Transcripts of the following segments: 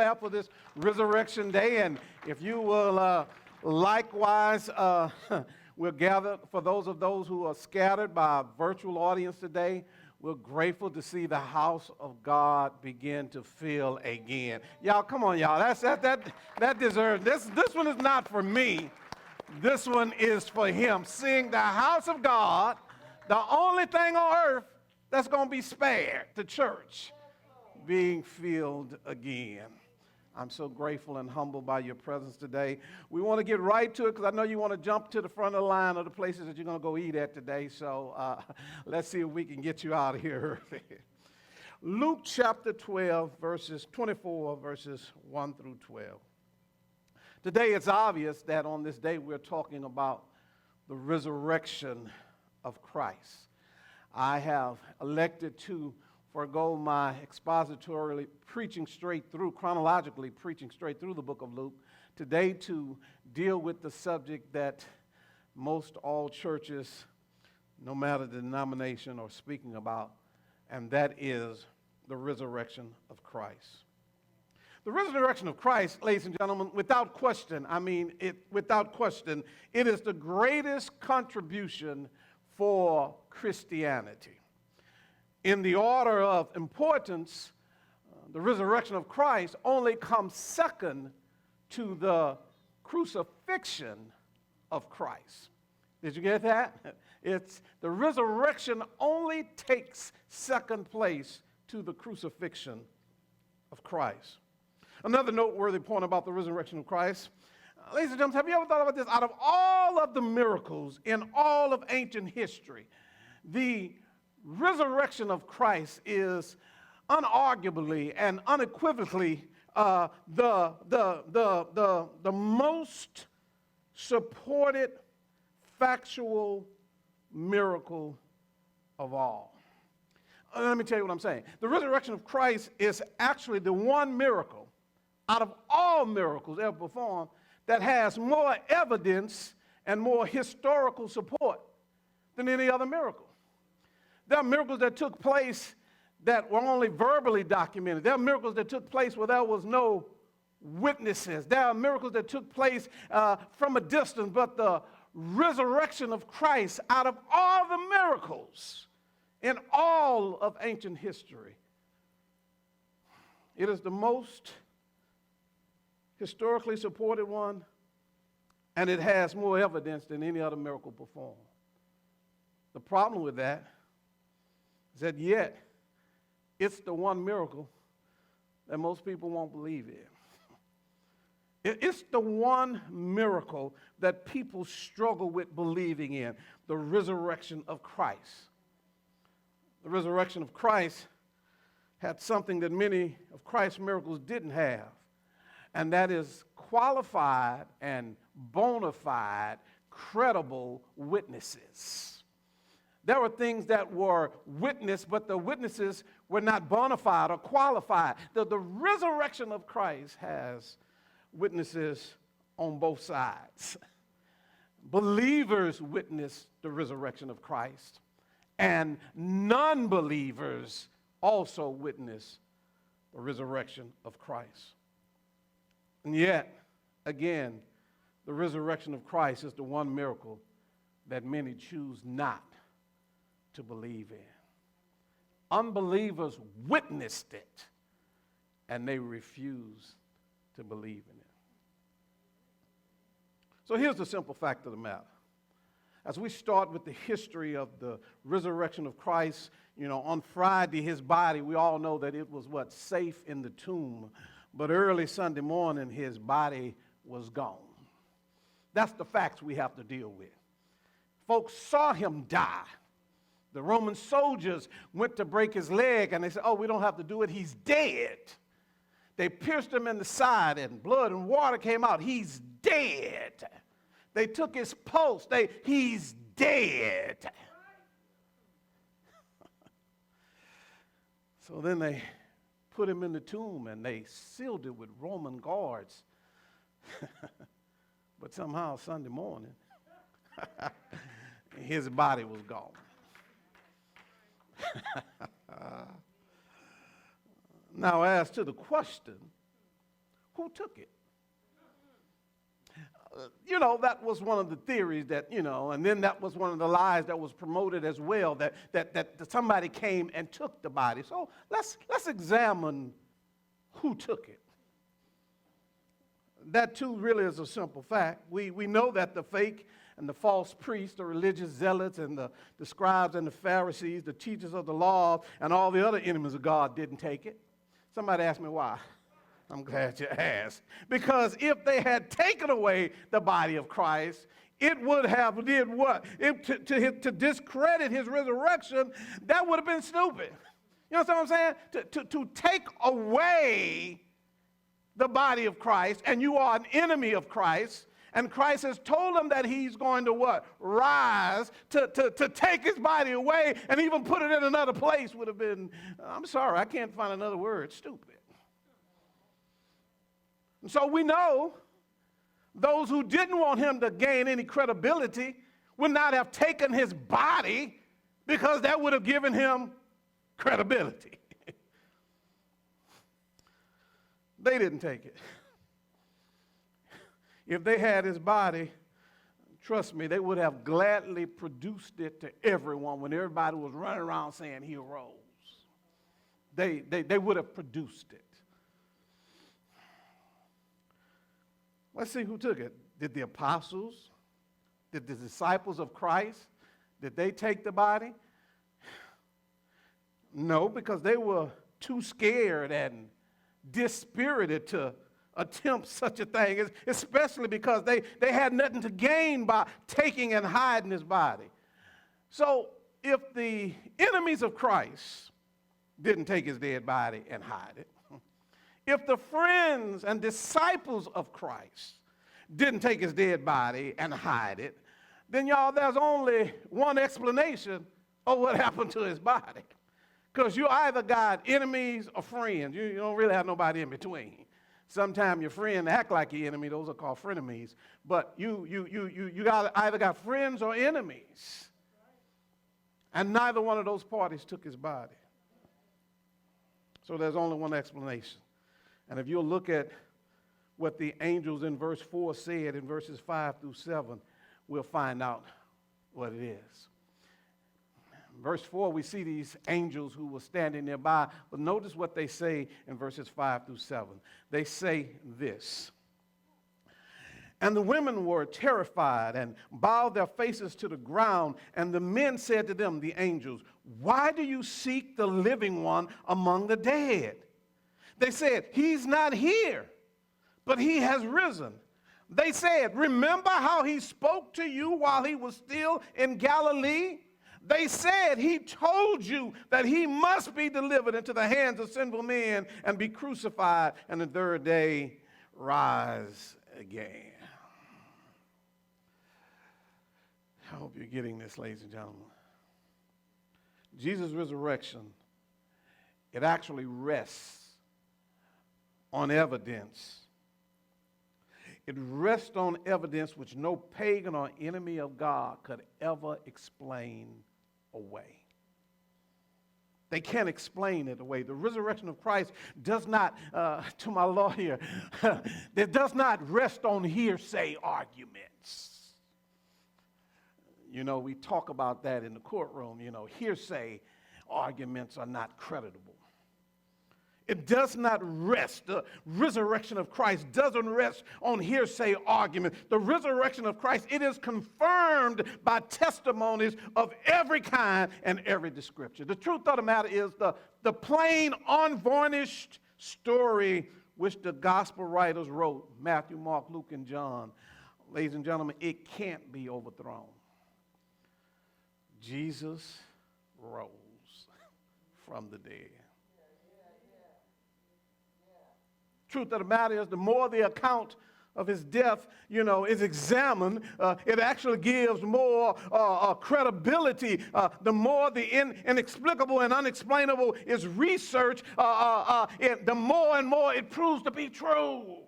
for this Resurrection Day, and if you will likewise, we're gathered for those who are scattered by our virtual audience today. We're grateful to see the house of God begin to fill again. Y'all, come on, y'all. That deserves this one is not for me. This one is for him. Seeing the house of God, the only thing on earth that's going to be spared, the church, being filled again. I'm so grateful and humbled by your presence today. We want to get right to it because I know you want to jump to the front of the line of the places that you're going to go eat at today. So let's see if we can get you out of here early. Luke chapter 12, verses 24, verses 1 through 12. Today it's obvious that on this day we're talking about the resurrection of Christ. I have elected to forego my expository preaching straight through, chronologically preaching straight through the book of Luke, today to deal with the subject that most all churches, no matter the denomination, are speaking about, and that is the resurrection of Christ. The resurrection of Christ, ladies and gentlemen, without question, it is the greatest contribution for Christianity. In the order of importance, the resurrection of Christ only comes second to the crucifixion of Christ. Did you get that? It's the resurrection only takes second place to the crucifixion of Christ. Another noteworthy point about the resurrection of Christ, ladies and gentlemen, have you ever thought about this? Out of all of the miracles in all of ancient history, the resurrection of Christ is unarguably and unequivocally the most supported factual miracle of all. Let me tell you what I'm saying. The resurrection of Christ is actually the one miracle out of all miracles ever performed that has more evidence and more historical support than any other miracle. There are miracles that took place that were only verbally documented. There are miracles that took place where there was no witnesses. There are miracles that took place from a distance, but the resurrection of Christ, out of all the miracles in all of ancient history, it is the most historically supported one, and it has more evidence than any other miracle performed. The problem with that is that yet it's the one miracle that most people won't believe in. It's the one miracle that people struggle with believing in, the resurrection of Christ. The resurrection of Christ had something that many of Christ's miracles didn't have, and that is qualified and bona fide, credible witnesses. There were things that were witnessed, but the witnesses were not bona fide or qualified. The resurrection of Christ has witnesses on both sides. Believers witness the resurrection of Christ, and non-believers also witness the resurrection of Christ. And yet, again, the resurrection of Christ is the one miracle that many choose not to believe in. Unbelievers witnessed it, and they refused to believe in it. So here's the simple fact of the matter. As we start with the history of the resurrection of Christ, on Friday, his body, we all know that it was safe in the tomb, but early Sunday morning, his body was gone. That's the facts we have to deal with. Folks saw him die. The Roman soldiers went to break his leg, and they said, oh, we don't have to do it. He's dead. They pierced him in the side, and blood and water came out. He's dead. They took his pulse. He's dead. So then they put him in the tomb, and they sealed it with Roman guards. But somehow Sunday morning, his body was gone. Now, as to the question who took it? That was one of the theories that, and then that was one of the lies that was promoted as well, that somebody came and took the body. So let's examine who took it. That too really is a simple fact. We know that the fake and the false priests, the religious zealots, and the scribes and the Pharisees, the teachers of the law, and all the other enemies of God didn't take it. Somebody asked me why. I'm glad you asked. Because if they had taken away the body of Christ, it would have did what? To discredit his resurrection, that would have been stupid. You know what I'm saying? To take away the body of Christ, and you are an enemy of Christ, and Christ has told them that he's going to what? Rise to take his body away and even put it in another place would have been, I'm sorry, I can't find another word, stupid. And so we know those who didn't want him to gain any credibility would not have taken his body because that would have given him credibility. They didn't take it. If they had his body, trust me, they would have gladly produced it to everyone when everybody was running around saying he arose. They would have produced it. Let's see who took it. Did the apostles? Did the disciples of Christ? Did they take the body? No, because they were too scared and dispirited to attempt such a thing, especially because they had nothing to gain by taking and hiding his body. So if the enemies of Christ didn't take his dead body and hide it, if the friends and disciples of Christ didn't take his dead body and hide it, then y'all, there's only one explanation of what happened to his body. Because you either got enemies or friends. You don't really have nobody in between. Sometimes your friend act like your enemy. Those are called frenemies. But you either got friends or enemies. And neither one of those parties took his body. So there's only one explanation. And if you'll look at what the angels in verse 4 said in verses 5 through 7, we'll find out what it is. In verse 4, we see these angels who were standing nearby. But notice what they say in verses 5 through 7. They say this. And the women were terrified and bowed their faces to the ground. And the men said to them, the angels, why do you seek the living one among the dead? They said, he's not here, but he has risen. They said, remember how he spoke to you while he was still in Galilee? They said he told you that he must be delivered into the hands of sinful men and be crucified, and the third day rise again. I hope you're getting this, ladies and gentlemen. Jesus' resurrection, it actually rests on evidence. It rests on evidence which no pagan or enemy of God could ever explain away. They can't explain it away. The resurrection of Christ does not, to my lawyer, it does not rest on hearsay arguments. We talk about that in the courtroom. Hearsay arguments are not creditable. It does not rest. The resurrection of Christ doesn't rest on hearsay argument. The resurrection of Christ, it is confirmed by testimonies of every kind and every description. The truth of the matter is the plain, unvarnished story which the gospel writers wrote, Matthew, Mark, Luke, and John, ladies and gentlemen, it can't be overthrown. Jesus rose from the dead. Truth of the matter is, the more the account of his death, is examined, it actually gives more credibility. The more the inexplicable and unexplainable is researched, the more and more it proves to be true.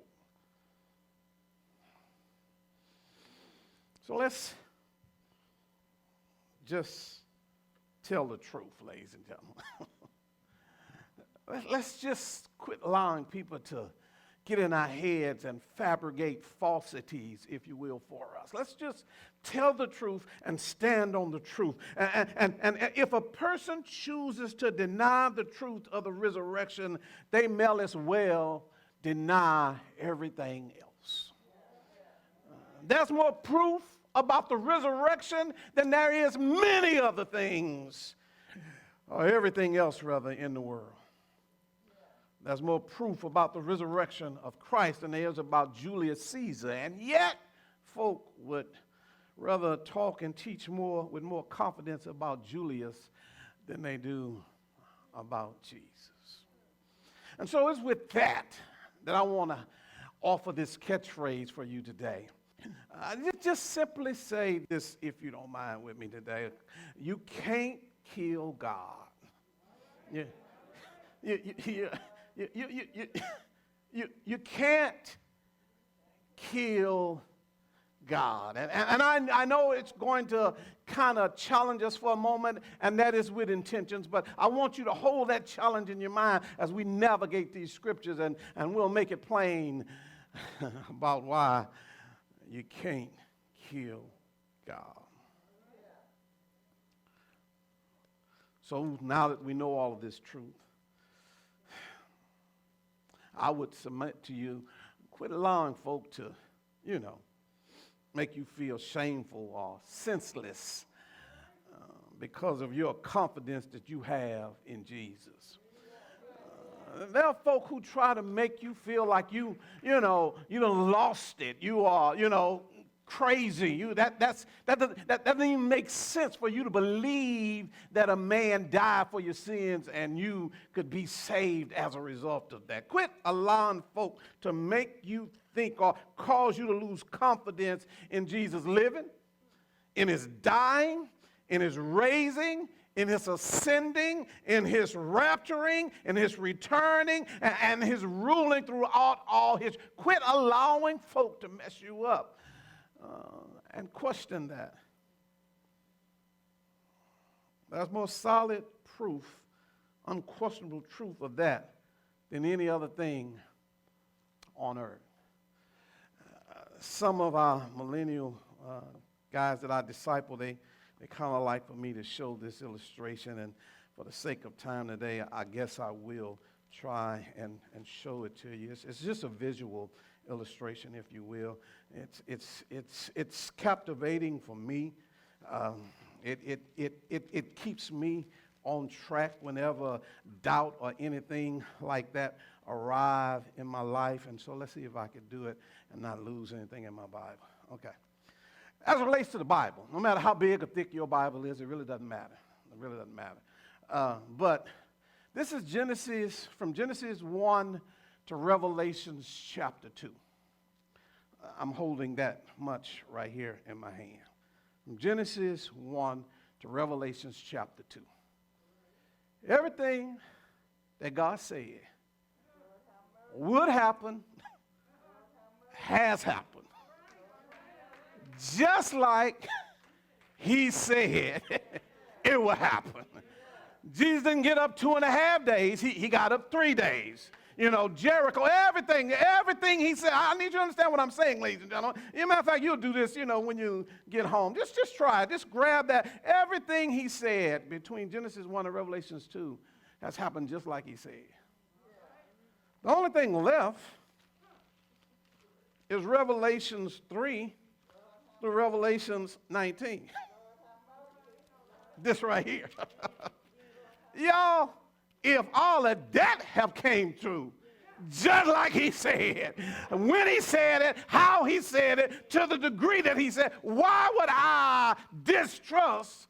So let's just tell the truth, ladies and gentlemen. Let's just quit allowing people to, get in our heads and fabricate falsities, if you will, for us. Let's just tell the truth and stand on the truth. And if a person chooses to deny the truth of the resurrection, they may as well deny everything else. There's more proof about the resurrection than there is many other things, or everything else, rather, in the world. There's more proof about the resurrection of Christ than there is about Julius Caesar. And yet, folk would rather talk and teach more with more confidence about Julius than they do about Jesus. And so it's with that I want to offer this catchphrase for you today. Just simply say this, if you don't mind with me today. You can't kill God. You can't kill God. And I know it's going to kind of challenge us for a moment, and that is with intentions, but I want you to hold that challenge in your mind as we navigate these scriptures, and we'll make it plain about why you can't kill God. So now that we know all of this truth, I would submit to you, quit allowing folk to, make you feel shameful or senseless because of your confidence that you have in Jesus. There are folk who try to make you feel like you done lost it. You are, crazy. That doesn't even make sense for you to believe that a man died for your sins and you could be saved as a result of that. Quit allowing folk to make you think or cause you to lose confidence in Jesus living, in his dying, in his raising, in his ascending, in his rapturing, in his returning, and his ruling throughout all his. Quit allowing folk to mess you up and question that. There's more solid proof, unquestionable truth of that than any other thing on earth. Some of our millennial guys that I disciple, they kind of like for me to show this illustration, and for the sake of time today, I guess I will try and show it to you. It's just a visual illustration, if you will. It's captivating for me. It keeps me on track whenever doubt or anything like that arrive in my life. And so let's see if I can do it and not lose anything in my Bible. Okay. As it relates to the Bible, no matter how big or thick your Bible is, it really doesn't matter. It really doesn't matter. But this is from Genesis 1 to Revelation chapter 2. I'm holding that much right here in my hand. From Genesis 1 to Revelation chapter 2. Everything that God said would happen has happened. Just like he said it would happen. Jesus didn't get up 2.5 days. He got up 3 days. Jericho, everything he said. I need you to understand what I'm saying, ladies and gentlemen. As a matter of fact, you'll do this, when you get home. Just try it. Just grab that. Everything he said between Genesis 1 and Revelation 2 has happened just like he said. The only thing left is Revelations 3 through Revelations 19. This right here. Y'all, if all of that have came true, just like he said, when he said it, how he said it, to the degree that he said, why would I distrust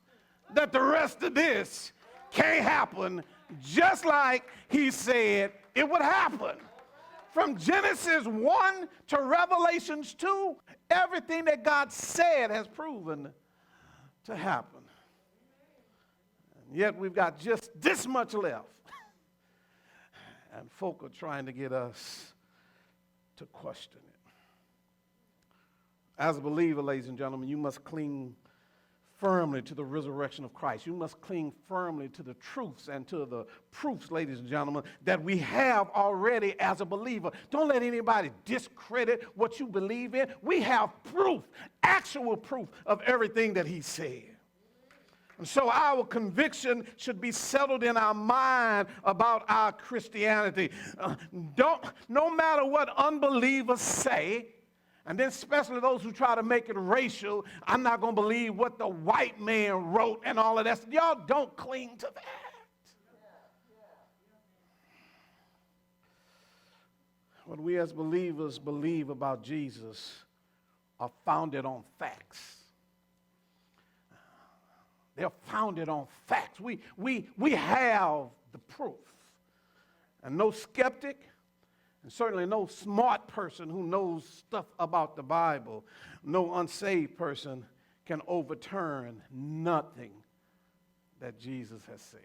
that the rest of this can't happen just like he said it would happen? From Genesis 1 to Revelations 2, everything that God said has proven to happen. And yet we've got just this much left. And folk are trying to get us to question it. As a believer, ladies and gentlemen, you must cling firmly to the resurrection of Christ. You must cling firmly to the truths and to the proofs, ladies and gentlemen, that we have already as a believer. Don't let anybody discredit what you believe in. We have proof, actual proof of everything that he said. And so our conviction should be settled in our mind about our Christianity. No matter what unbelievers say, and then especially those who try to make it racial, I'm not going to believe what the white man wrote and all of that. Y'all don't cling to that. What we as believers believe about Jesus are founded on facts. They're founded on facts. We have the proof. And no skeptic, and certainly no smart person who knows stuff about the Bible, no unsaved person can overturn nothing that Jesus has said.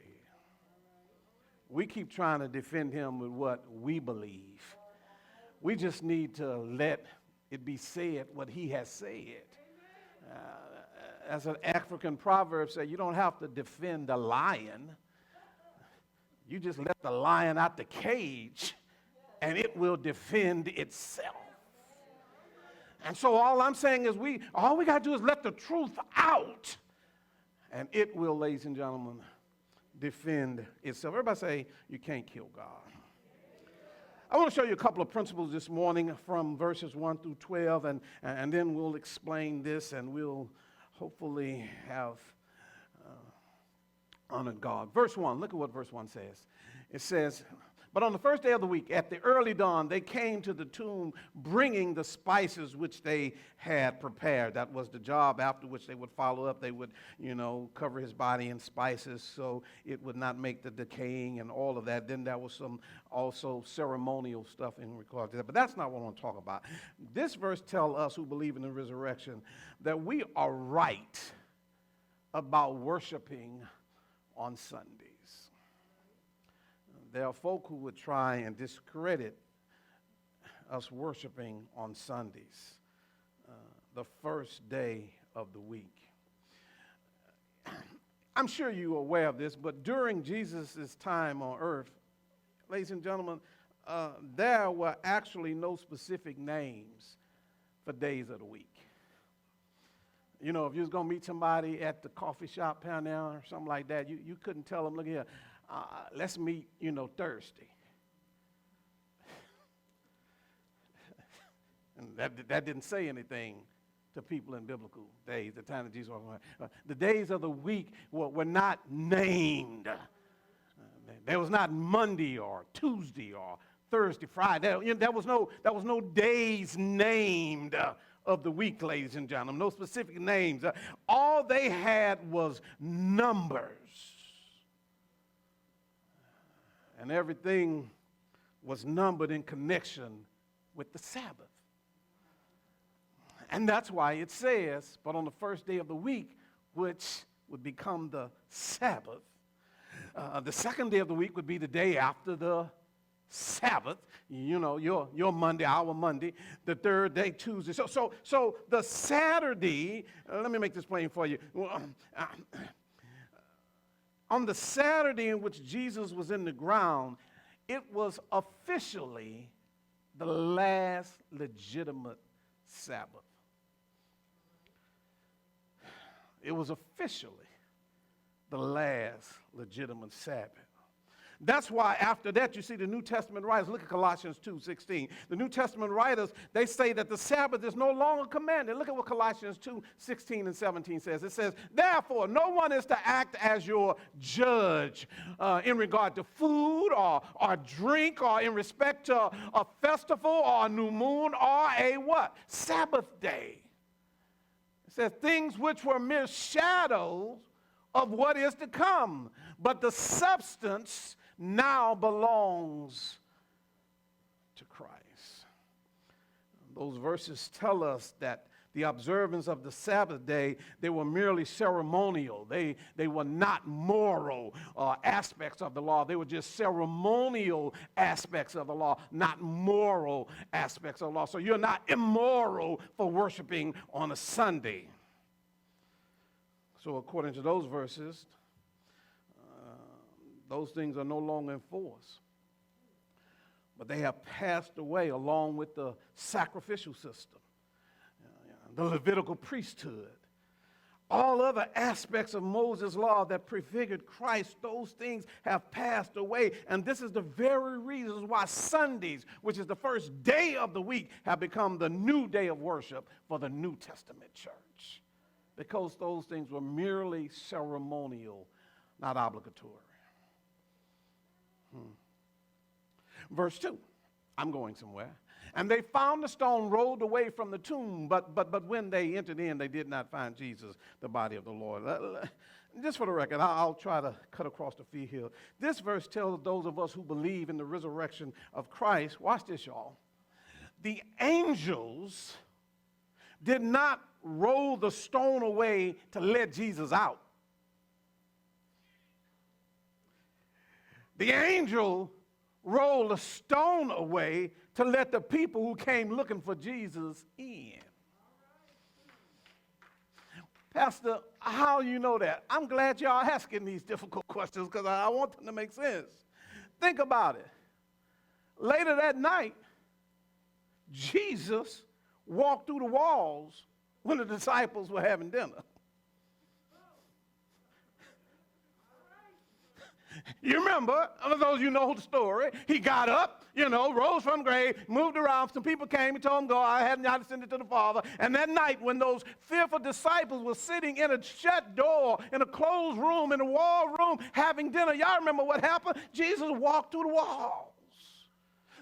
We keep trying to defend him with what we believe. We just need to let it be said what he has said. As an African proverb says, you don't have to defend a lion. You just let the lion out the cage, and it will defend itself. And so all I'm saying is all we got to do is let the truth out, and it will, ladies and gentlemen, defend itself. Everybody say, you can't kill God. I want to show you a couple of principles this morning from verses 1 through 12, and then we'll explain this, and we'll hopefully have honored God. Verse 1, look at what verse 1 says. It says, but on the first day of the week, at the early dawn, they came to the tomb bringing the spices which they had prepared. That was the job after which they would follow up. They would, cover his body in spices so it would not make the decaying and all of that. Then there was some also ceremonial stuff in regard to that. But that's not what I want to talk about. This verse tells us who believe in the resurrection that we are right about worshiping on Sundays. There are folk who would try and discredit us worshiping on Sundays, the first day of the week. I'm sure you're aware of this, but during Jesus' time on earth, ladies and gentlemen, there were actually no specific names for days of the week. If you was going to meet somebody at the coffee shop down there or something like that, you couldn't tell them, look here, let's meet, Thursday. And that didn't say anything to people in biblical days, the time that Jesus was alive. The days of the week were not named. There was not Monday or Tuesday or Thursday, Friday. There was no days named of the week, ladies and gentlemen, no specific names. All they had was numbers. And everything was numbered in connection with the Sabbath. And that's why it says, but on the first day of the week, which would become the Sabbath, the second day of the week would be the day after the Sabbath, your Monday, our Monday, the third day, Tuesday. So the Saturday, let me make this plain for you. On the Saturday in which Jesus was in the ground, it was officially the last legitimate Sabbath. It was officially the last legitimate Sabbath. That's why after that, you see the New Testament writers, look at Colossians 2:16. The New Testament writers, they say that the Sabbath is no longer commanded. Look at what Colossians 2:16 and 17 says. It says, therefore, no one is to act as your judge in regard to food or drink or in respect to a festival or a new moon or a what? Sabbath day. It says things which were mere shadows of what is to come, but the substance now belongs to Christ. Those verses tell us that the observance of the Sabbath day, they were merely ceremonial. They were not moral aspects of the law. They were just ceremonial aspects of the law, not moral aspects of the law. So you're not immoral for worshiping on a Sunday. So according to those verses, those things are no longer in force. But they have passed away along with the sacrificial system, the Levitical priesthood, all other aspects of Moses' law that prefigured Christ. Those things have passed away. And this is the very reason why Sundays, which is the first day of the week, have become the new day of worship for the New Testament church. Because those things were merely ceremonial, not obligatory. Verse 2, I'm going somewhere. And they found the stone rolled away from the tomb, but when they entered in, they did not find Jesus, the body of the Lord. Just for the record, I'll try to cut across the field here. This verse tells those of us who believe in the resurrection of Christ, watch this, y'all. The angels did not roll the stone away to let Jesus out. The angel rolled a stone away to let the people who came looking for Jesus in. Pastor, how you know that? I'm glad y'all asking these difficult questions because I want them to make sense. Think about it. Later that night, Jesus walked through the walls when the disciples were having dinner. You remember, those of you know the story, he got up, rose from the grave, moved around. Some people came, he told them, go, I have not ascended to the Father. And that night when those fearful disciples were sitting in a shut door, in a closed room, in a wall room, having dinner, y'all remember what happened? Jesus walked through the walls.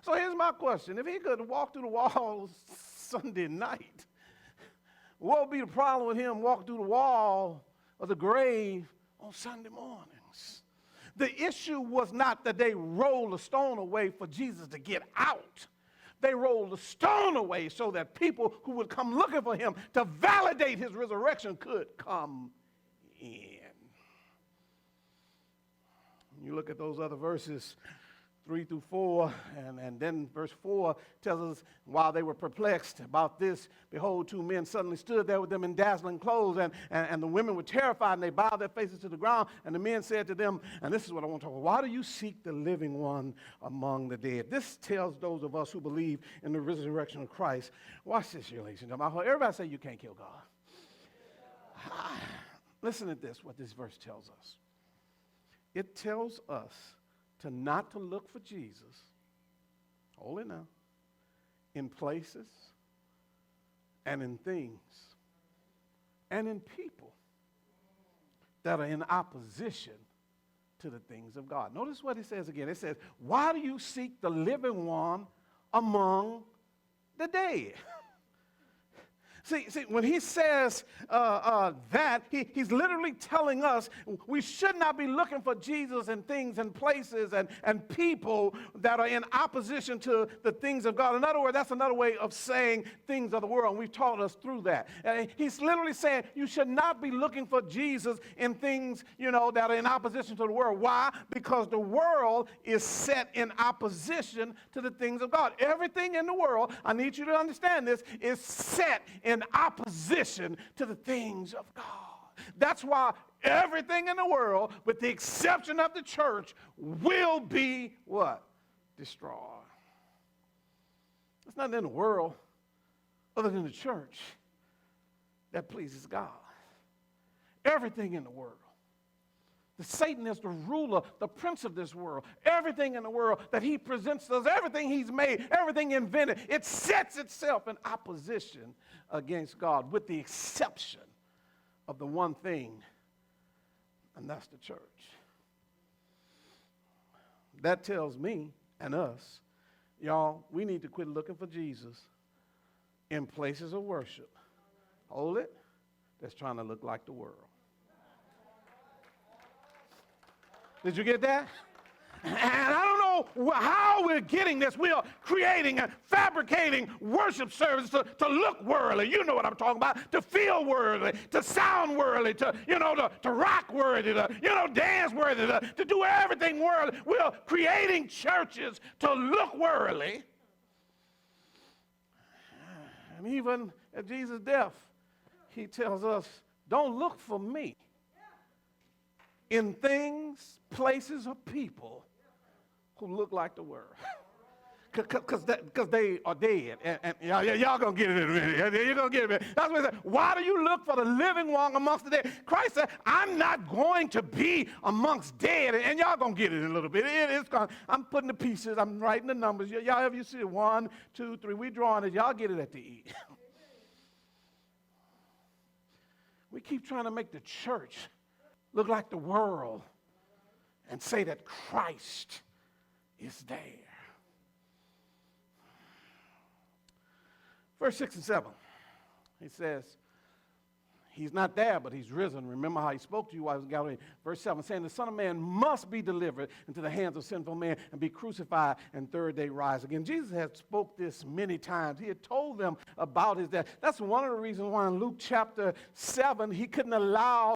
So here's my question. If he could walk through the walls Sunday night, what would be the problem with him walking through the wall of the grave on Sunday mornings? The issue was not that they rolled a stone away for Jesus to get out. They rolled a stone away so that people who would come looking for him to validate his resurrection could come in. You look at those other verses, 3 through 4, and then verse 4 tells us, while they were perplexed about this, behold, two men suddenly stood there with them in dazzling clothes, and the women were terrified, and they bowed their faces to the ground, and the men said to them, and this is what I want to talk about, why do you seek the living one among the dead? This tells those of us who believe in the resurrection of Christ. Watch this, ladies and gentlemen. Everybody say you can't kill God. Listen to this, what this verse tells us. It tells us not to look for Jesus, hold it now, in places and in things and in people that are in opposition to the things of God. Notice what it says again. It says, why do you seek the living one among the dead? See, when he says that, he's literally telling us we should not be looking for Jesus in things and places and people that are in opposition to the things of God. In other words, that's another way of saying things of the world, and we've taught us through that. And he's literally saying you should not be looking for Jesus in things, that are in opposition to the world. Why? Because the world is set in opposition to the things of God. Everything in the world, I need you to understand this, is set in opposition to the things of God. That's why everything in the world, with the exception of the church, will be what? Destroyed. There's nothing in the world other than the church that pleases God. Everything in the world. Satan is the ruler, the prince of this world. Everything in the world that he presents us, everything he's made, everything invented, it sets itself in opposition against God, with the exception of the one thing, and that's the church. That tells me and us, y'all, we need to quit looking for Jesus in places of worship. Hold it. That's trying to look like the world. Did you get that? And I don't know how we're getting this. We are creating and fabricating worship services to look worldly. You know what I'm talking about. To feel worldly, to sound worldly, to rock worthy, to dance worthy, to do everything worldly. We are creating churches to look worldly. And even at Jesus' death, he tells us, don't look for me. in things, places, or people who look like the world. Because they are dead. And y'all going to get it in a minute. You're going to get it in a minute. That's what he said. Why do you look for the living one amongst the dead? Christ said, I'm not going to be amongst dead. And y'all going to get it in a little bit. I'm putting the pieces. I'm writing the numbers. Y'all have you see it? 1, 2, 3. We drawing it. Y'all get it at the end. We keep trying to make the church look like the world and say that Christ is there. Verse 6 and 7, he says, he's not there, but he's risen. Remember how he spoke to you while he was in Galilee. Verse 7, saying, the Son of Man must be delivered into the hands of sinful men and be crucified and third day rise again. Jesus had spoke this many times. He had told them about his death. That's one of the reasons why in Luke chapter 7, he couldn't allow,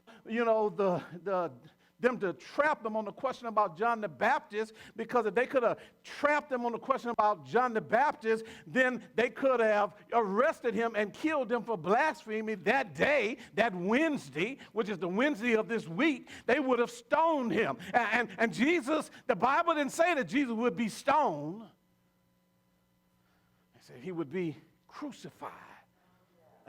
them to trap them on the question about John the Baptist, because if they could have trapped them on the question about John the Baptist, then they could have arrested him and killed him for blasphemy that day, that Wednesday, which is the Wednesday of this week. They would have stoned him. And Jesus, the Bible didn't say that Jesus would be stoned. It said he would be crucified.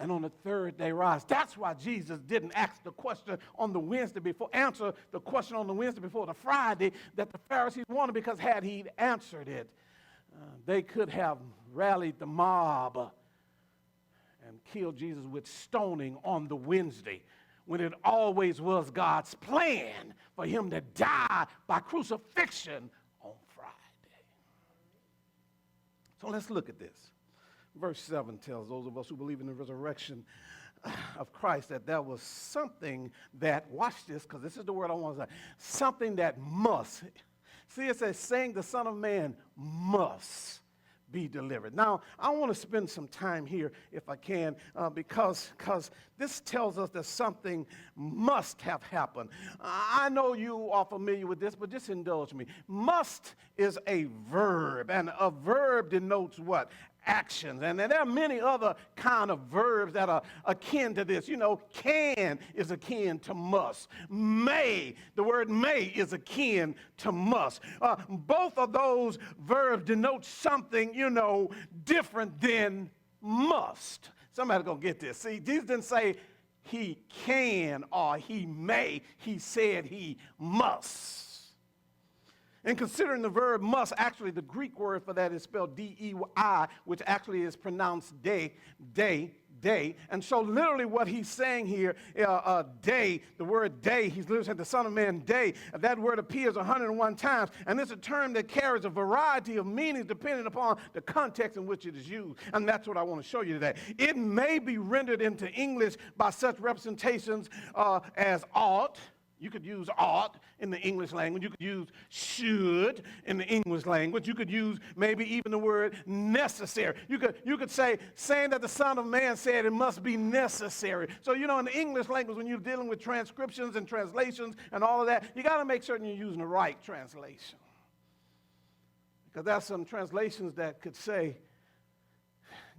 And on the third day rise. That's why Jesus didn't ask the question on the Wednesday before, answer the question on the Wednesday before the Friday that the Pharisees wanted, because had he answered it, they could have rallied the mob and killed Jesus with stoning on the Wednesday, when it always was God's plan for him to die by crucifixion on Friday. So let's look at this. Verse 7 tells those of us who believe in the resurrection of Christ that there was something that, watch this, because this is the word I want to say, something that must. See, it says, saying the Son of Man must be delivered. Now, I want to spend some time here, if I can, because this tells us that something must have happened. I know you are familiar with this, but just indulge me. Must is a verb, and a verb denotes what? Actions. And there are many other kind of verbs that are akin to this. Can is akin to must. May, the word may is akin to must. Both of those verbs denote something, different than must. Somebody's going to get this. See, Jesus didn't say he can or he may. He said he must. And considering the verb must, actually the Greek word for that is spelled D-E-I, which actually is pronounced day. And so literally what he's saying here, day, the word day, he's literally saying the Son of Man day. That word appears 101 times. And it's a term that carries a variety of meanings depending upon the context in which it is used. And that's what I want to show you today. It may be rendered into English by such representations as ought. You could use ought in the English language. You could use should in the English language. You could use maybe even the word necessary. You could say, saying that the Son of Man said it must be necessary. So, in the English language, when you're dealing with transcriptions and translations and all of that, you got to make certain you're using the right translation. Because there's some translations that could say,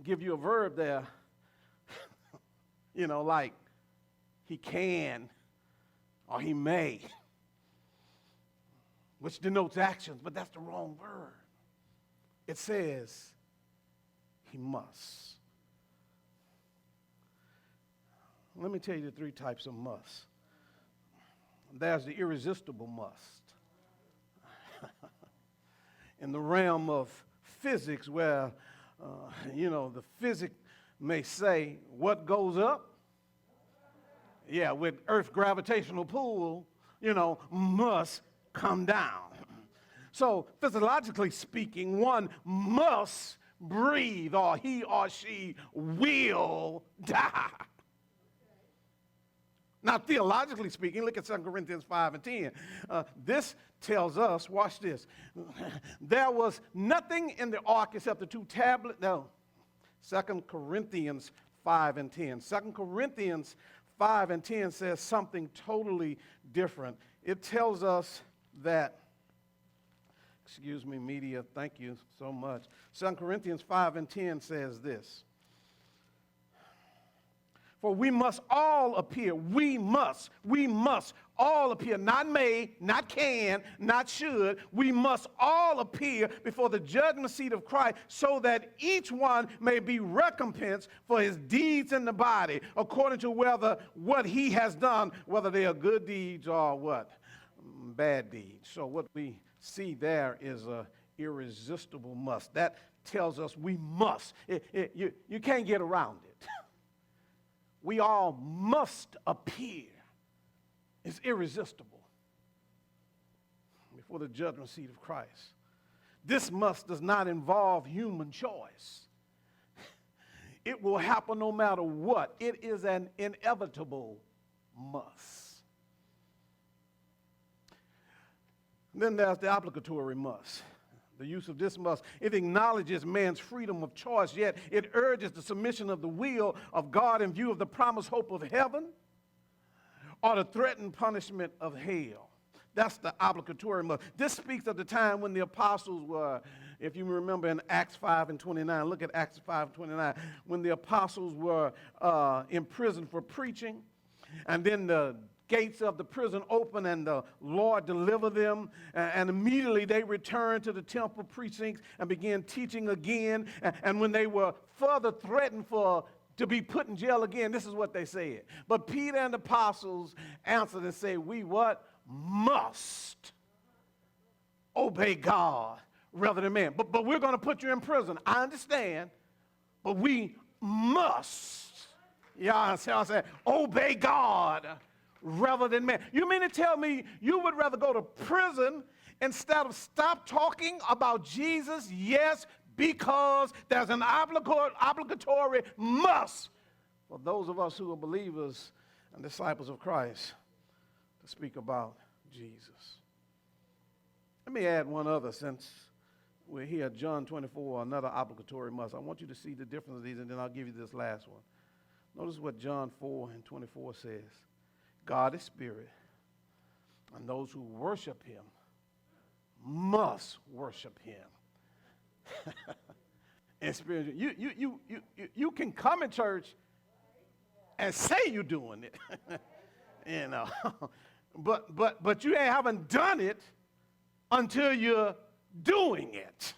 give you a verb there, like he can, or he may, which denotes actions, but that's the wrong word. It says he must. Let me tell you the three types of must. There's the irresistible must. In the realm of physics, where, the physics may say what goes up, with Earth's gravitational pull, must come down. So physiologically speaking, one must breathe or he or she will die. Now, theologically speaking, look at 2 Corinthians 5 and 10. This tells us, watch this, there was nothing in the ark except the two tablets. No, 2 Corinthians 5 and 10. 2 Corinthians 5 and 10 says something totally different. It tells us that, excuse me, media, thank you so much. 2 Corinthians 5 and 10 says this. For we must all appear. We must all appear. Not may, not can, not should. We must all appear before the judgment seat of Christ so that each one may be recompensed for his deeds in the body according to whether what he has done, whether they are good deeds or what? Bad deeds. So what we see there is a irresistible must. That tells us we must. You can't get around it. We all must appear. It's irresistible before the judgment seat of Christ. This must does not involve human choice. It will happen no matter what. It is an inevitable must. Then there's the obligatory must. The use of this must, it acknowledges man's freedom of choice, yet it urges the submission of the will of God in view of the promised hope of heaven or the threatened punishment of hell. That's the obligatory must. This speaks of the time when the apostles were, if you remember in Acts 5:29, look at Acts 5:29, when the apostles were in prison for preaching, and then the gates of the prison opened and the Lord delivered them, and immediately they returned to the temple precincts and began teaching again. And when they were further threatened to be put in jail again, this is what they said. But Peter and the apostles answered and said, we what? Must obey God rather than man. But we're going to put you in prison. I understand, but we must. Yeah, I'm saying, obey God rather than man. You mean to tell me you would rather go to prison instead of stop talking about Jesus? Yes, because there's an obligatory must for those of us who are believers and disciples of Christ to speak about Jesus. Let me add one other since we're here, John 24, another obligatory must. I want you to see the difference of these, and then I'll give you this last one. Notice what John 4:24 says. God is spirit, and those who worship him must worship him. In spirit, you can come in church and say you're doing it, you know, but you haven't done it until you're doing it.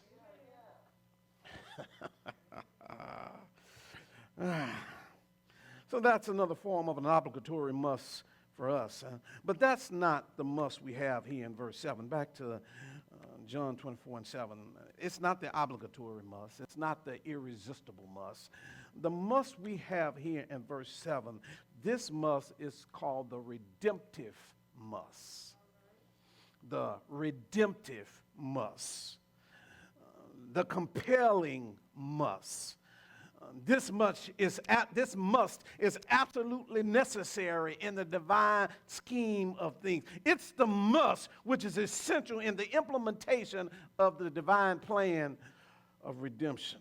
So that's another form of an obligatory must for us. But that's not the must we have here in verse 7. Back to John 24:7. It's not the obligatory must. It's not the irresistible must. The must we have here in verse 7, this must is called the redemptive must. The redemptive must. The compelling must. This must is absolutely necessary in the divine scheme of things. It's the must which is essential in the implementation of the divine plan of redemption.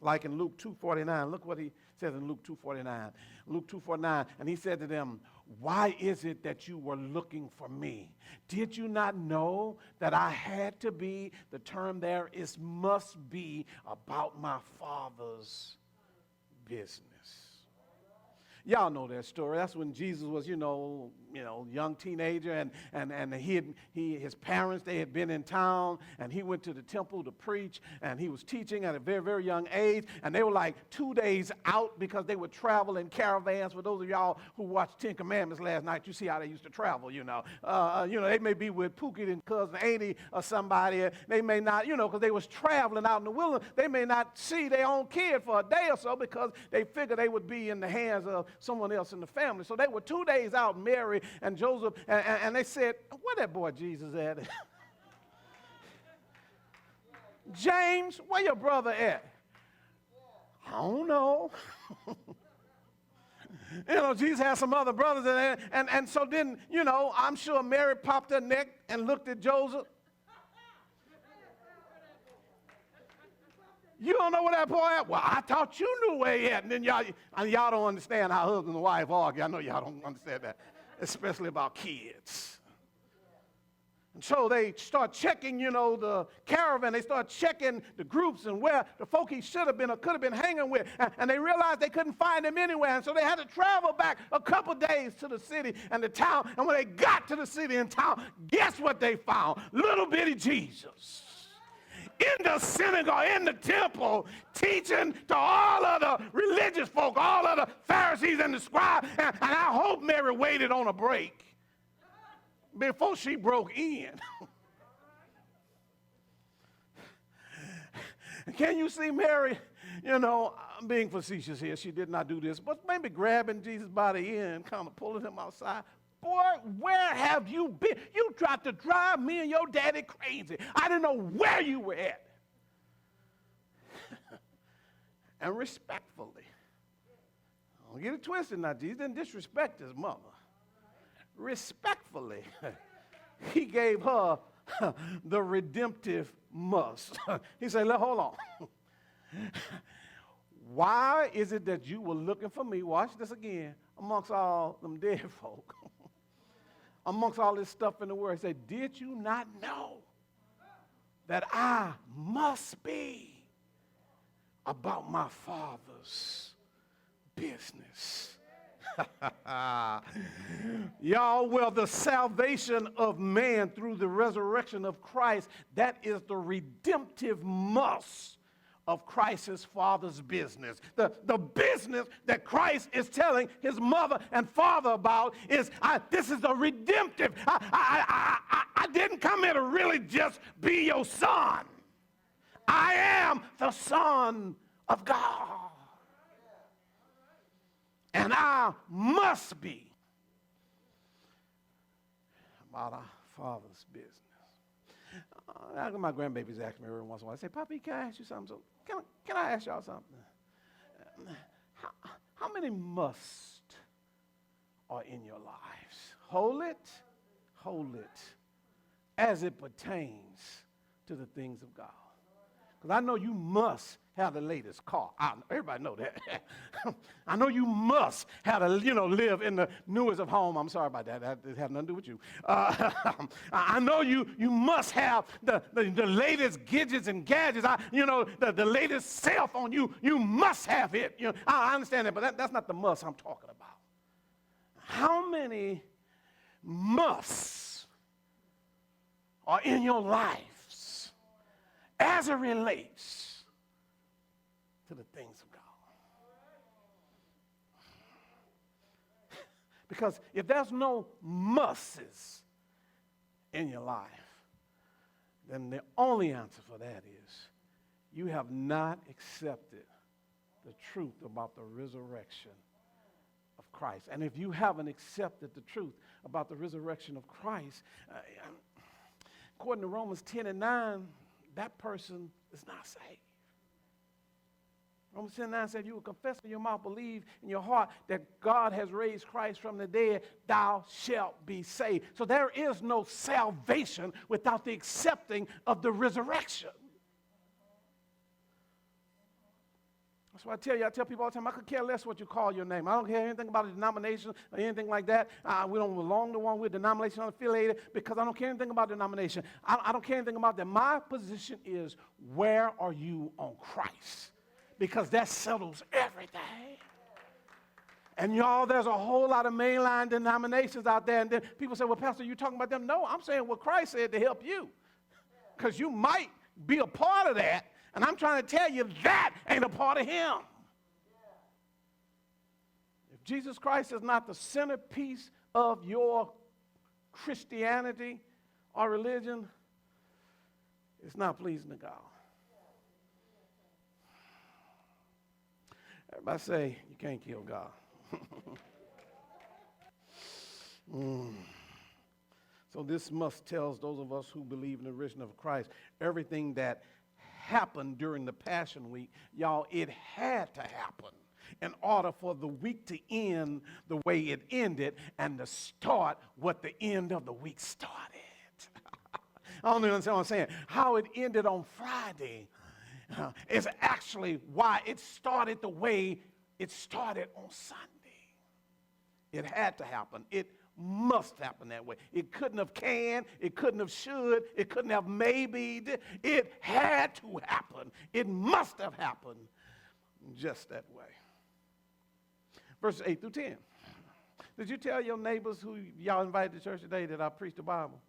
Like in Luke 2:49, look what he says in Luke 2:49. Luke 2:49, and he said to them, why is it that you were looking for me? Did you not know that I had to be, the term there is must be, about my Father's business? Y'all know that story. That's when Jesus was, young teenager, and his parents, they had been in town, and he went to the temple to preach, and he was teaching at a very, very young age, and they were like 2 days out because they would travel in caravans. For those of y'all who watched Ten Commandments last night, you see how they used to travel, they may be with Pookie and Cousin Annie or somebody. They may not, because they was traveling out in the wilderness, they may not see their own kid for a day or so because they figured they would be in the hands of someone else in the family. So they were 2 days out, Mary and Joseph, and they said, where that boy Jesus at? James, where your brother at? I don't know. Jesus had some other brothers, and so then, I'm sure Mary popped her neck and looked at Joseph. You don't know where that boy at? Well, I thought you knew where he at. And then y'all don't understand how husband and wife argue. I know y'all don't understand that, especially about kids. So they start checking, the caravan. They start checking the groups and where the folk he should have been or could have been hanging with. And they realized they couldn't find him anywhere. And so they had to travel back a couple days to the city and the town. And when they got to the city and town, guess what they found? Little bitty Jesus in the synagogue, in the temple, teaching to all of the religious folk, all of the Pharisees and the scribes. And I hope Mary waited on a break before she broke in. Can you see Mary? I'm being facetious here. She did not do this, but maybe grabbing Jesus by the ear, kind of pulling him outside. Boy, where have you been? You tried to drive me and your daddy crazy. I didn't know where you were at. And respectfully, don't get it twisted now. Jesus didn't disrespect his mother. Respectfully, he gave her the redemptive must. He said, hold on. Why is it that you were looking for me, watch this again, amongst all them dead folk, amongst all this stuff in the world? He said, did you not know that I must be about my Father's business? Y'all, well, the salvation of man through the resurrection of Christ, that is the redemptive must of Christ's Father's business. The business that Christ is telling his mother and father about is, this is the redemptive. I didn't come here to really just be your son. I am the Son of God. And I must be about our Father's business. My grandbabies ask me every once in a while, I say, Papi, can I ask you something? So can I ask y'all something? How many musts are in your lives? Hold it, as it pertains to the things of God. Because I know you must have the latest car. Everybody know that. I know you must have to, live in the newest of home. I'm sorry about that. That has nothing to do with you. I know you must have the latest gadgets and gadgets. The latest cell phone. You must have it. I understand that, but that's not the must I'm talking about. How many musts are in your lives as it relates to the things of God? Because if there's no musts in your life, then the only answer for that is you have not accepted the truth about the resurrection of Christ. And if you haven't accepted the truth about the resurrection of Christ, according to Romans 10:9, that person is not saved. Romans 10:9 said, you will confess in your mouth, believe in your heart that God has raised Christ from the dead, thou shalt be saved. So there is no salvation without the accepting of the resurrection. That's why I tell people all the time, I could care less what you call your name. I don't care anything about a denomination or anything like that. We don't belong to one. We're denomination affiliated because I don't care anything about denomination. I don't care anything about that. My position is, where are you on Christ? Because that settles everything. And y'all, there's a whole lot of mainline denominations out there. And then people say, well, Pastor, you talking about them? No, I'm saying what Christ said to help you. Because you might be a part of that. And I'm trying to tell you that ain't a part of him. If Jesus Christ is not the centerpiece of your Christianity or religion, it's not pleasing to God. Everybody say, you can't kill God. So this must tells those of us who believe in the resurrection of Christ, everything that happened during the Passion Week, y'all, it had to happen in order for the week to end the way it ended and to start what the end of the week started. I don't understand what I'm saying. How it ended on Friday is actually why it started the way it started on Sunday. It had to happen. It must happen that way. It couldn't have can, it couldn't have should, it couldn't have maybe. It had to happen. It must have happened just that way. Verses 8 through 10. Did you tell your neighbors who y'all invited to church today that I preached the Bible?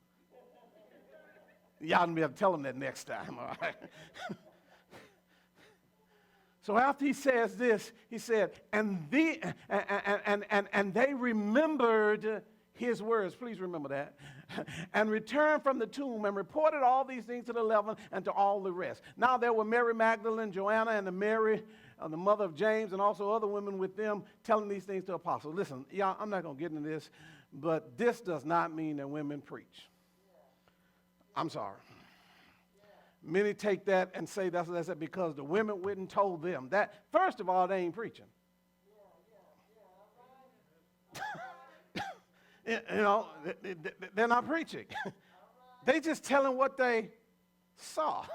Y'all be able to tell them that next time, all right? So after he says this, he said, and they remembered his words. Please remember that. And returned from the tomb and reported all these things to the 11 and to all the rest. Now there were Mary Magdalene, Joanna, and the Mary, the mother of James, and also other women with them telling these things to apostles. Listen, y'all, I'm not going to get into this, but this does not mean that women preach. I'm sorry. Many take that and say that's because the women went and told them that. First of all, they ain't preaching. You know, they're not preaching. They just telling what they saw.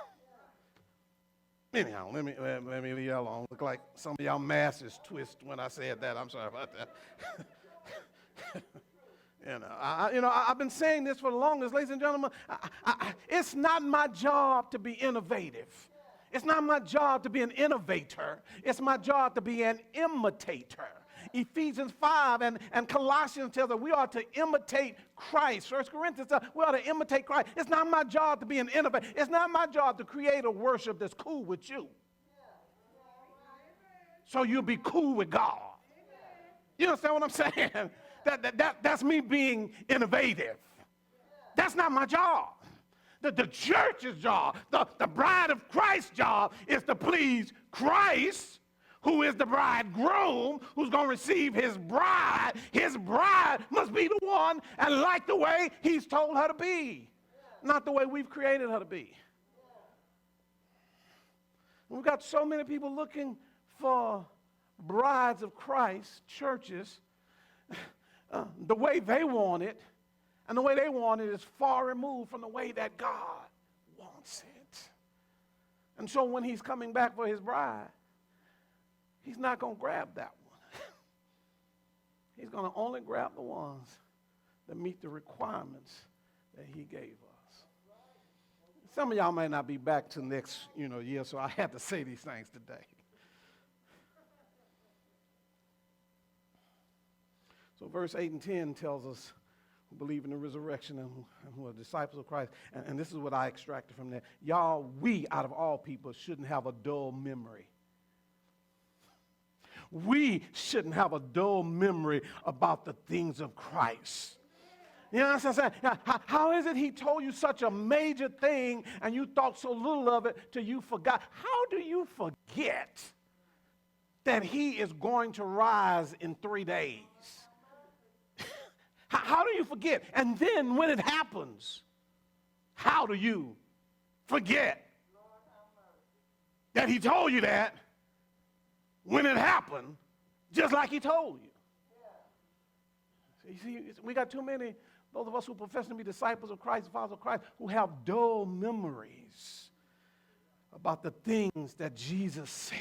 Anyhow, let me leave y'all alone. Look like some of y'all masses twist when I said that. I'm sorry about that. I've been saying this for the longest, ladies and gentlemen. It's not my job to be innovative. It's not my job to be an innovator. It's my job to be an imitator. Ephesians 5 and Colossians tells us we are to imitate Christ. 1 Corinthians tells us we are to imitate Christ. It's not my job to be an innovator. It's not my job to create a worship that's cool with you. So you'll be cool with God. You understand what I'm saying? That's me being innovative. That's not my job. The church's job, the bride of Christ's job is to please Christ, who is the bridegroom, who's going to receive his bride. His bride must be the one and like the way he's told her to be, not the way we've created her to be. We've got so many people looking for brides of Christ, churches, the way they want it, and the way they want it is far removed from the way that God wants it. And so when he's coming back for his bride, he's not going to grab that one. He's going to only grab the ones that meet the requirements that he gave us. Some of y'all may not be back till next year, so I had to say these things today. So verse 8 and 10 tells us who believe in the resurrection and who are disciples of Christ. And this is what I extracted from that. Y'all, we, out of all people, shouldn't have a dull memory. We shouldn't have a dull memory about the things of Christ. You know what I'm saying? How is it he told you such a major thing and you thought so little of it till you forgot? How do you forget that he is going to rise in 3 days? How do you forget? And then when it happens, how do you forget that he told you that when it happened, just like he told you? You see, we got too many, those of us who profess to be disciples of Christ, followers of Christ, who have dull memories about the things that Jesus said.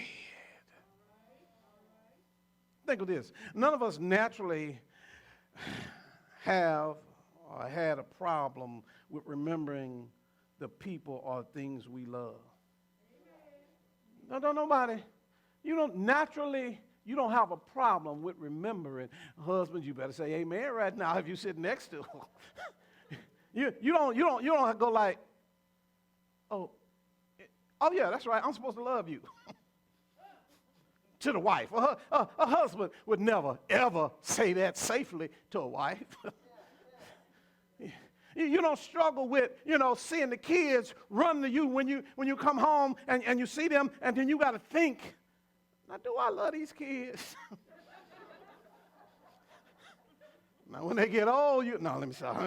Think of this. None of us naturally have or had a problem with remembering the people or things we love. No, nobody. You don't have a problem with remembering. Husbands, you better say amen right now if you sit next to them. you don't go like, oh yeah, that's right, I'm supposed to love you. To the wife. A husband would never, ever say that safely to a wife. You don't struggle with, seeing the kids run to you when you come home and you see them, and then you got to think, now, do I love these kids? Now, when they get old, let me stop.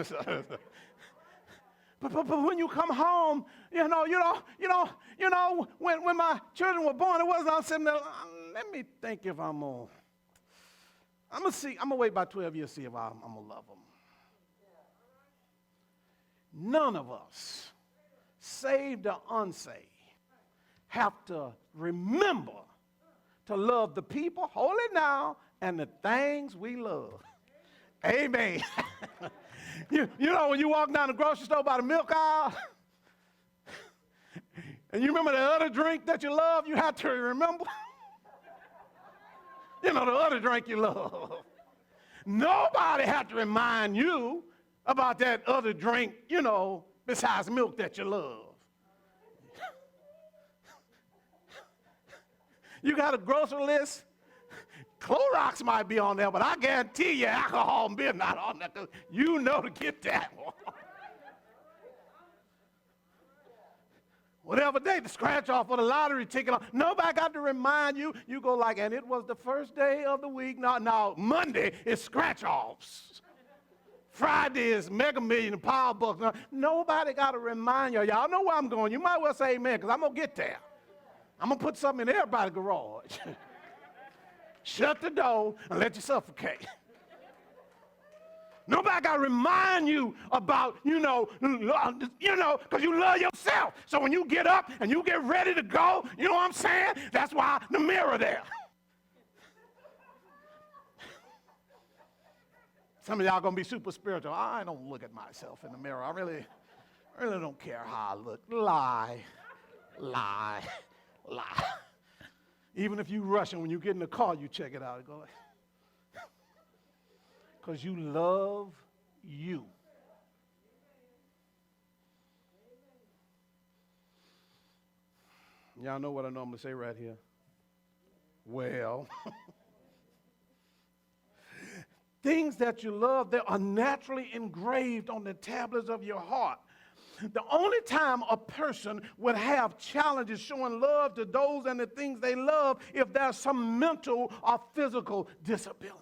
But when you come home, when my children were born, it wasn't all sitting there. Let me think if I'm gonna wait about 12 years to see if I'm gonna love them. None of us, saved or unsaved, have to remember to love the people, hold it now, and the things we love Amen. you know when you walk down the grocery store by the milk aisle, and you remember the other drink that you love, you have to remember. You know, the other drink you love. Nobody had to remind you about that other drink, you know, besides milk that you love. You got a grocery list. Clorox might be on there, but I guarantee you alcohol and beer not on there. You know to get that one. Whatever day, the scratch off for the lottery ticket, nobody got to remind you. You go like, and it was the first day of the week. Now Monday is scratch offs. Friday is Mega Million and Power Bucks. Now, nobody got to remind you. Y'all know where I'm going. You might well say amen, because I'm going to get there. I'm going to put something in everybody's garage. Shut the door and let you suffocate. Nobody got to remind you about, because you love yourself. So when you get up and you get ready to go, you know what I'm saying? That's why the mirror there. Some of y'all going to be super spiritual. I don't look at myself in the mirror. I really don't care how I look. Lie. Even if you rushing, when you get in the car, you check it out. Go, because you love you. Y'all know what I normally say right here. Well, things that you love, they are naturally engraved on the tablets of your heart. The only time a person would have challenges showing love to those and the things they love if there's some mental or physical disability.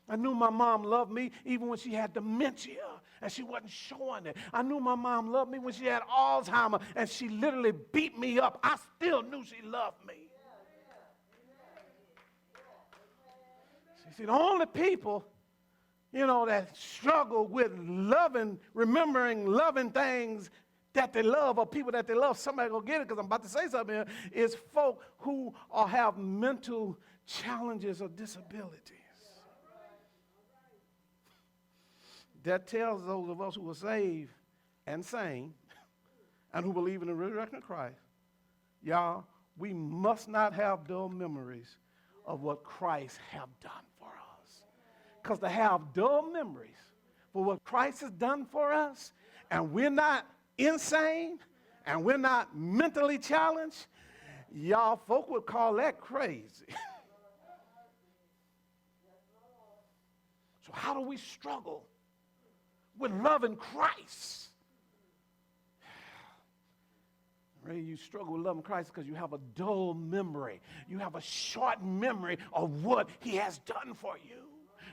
I knew my mom loved me even when she had dementia and she wasn't showing it. I knew my mom loved me when she had Alzheimer's and she literally beat me up. I still knew she loved me. See, the only people, that struggle with remembering loving things that they love or people that they love, somebody go get it because I'm about to say something here, is folk who have mental challenges or disabilities. That tells those of us who are saved and sane and who believe in the resurrection of Christ, y'all, we must not have dull memories of what Christ have done for us. Because to have dull memories for what Christ has done for us, and we're not insane, and we're not mentally challenged, y'all, folk would call that crazy. So how do we struggle with loving Christ? Ray, you struggle with loving Christ because you have a dull memory. You have a short memory of what he has done for you.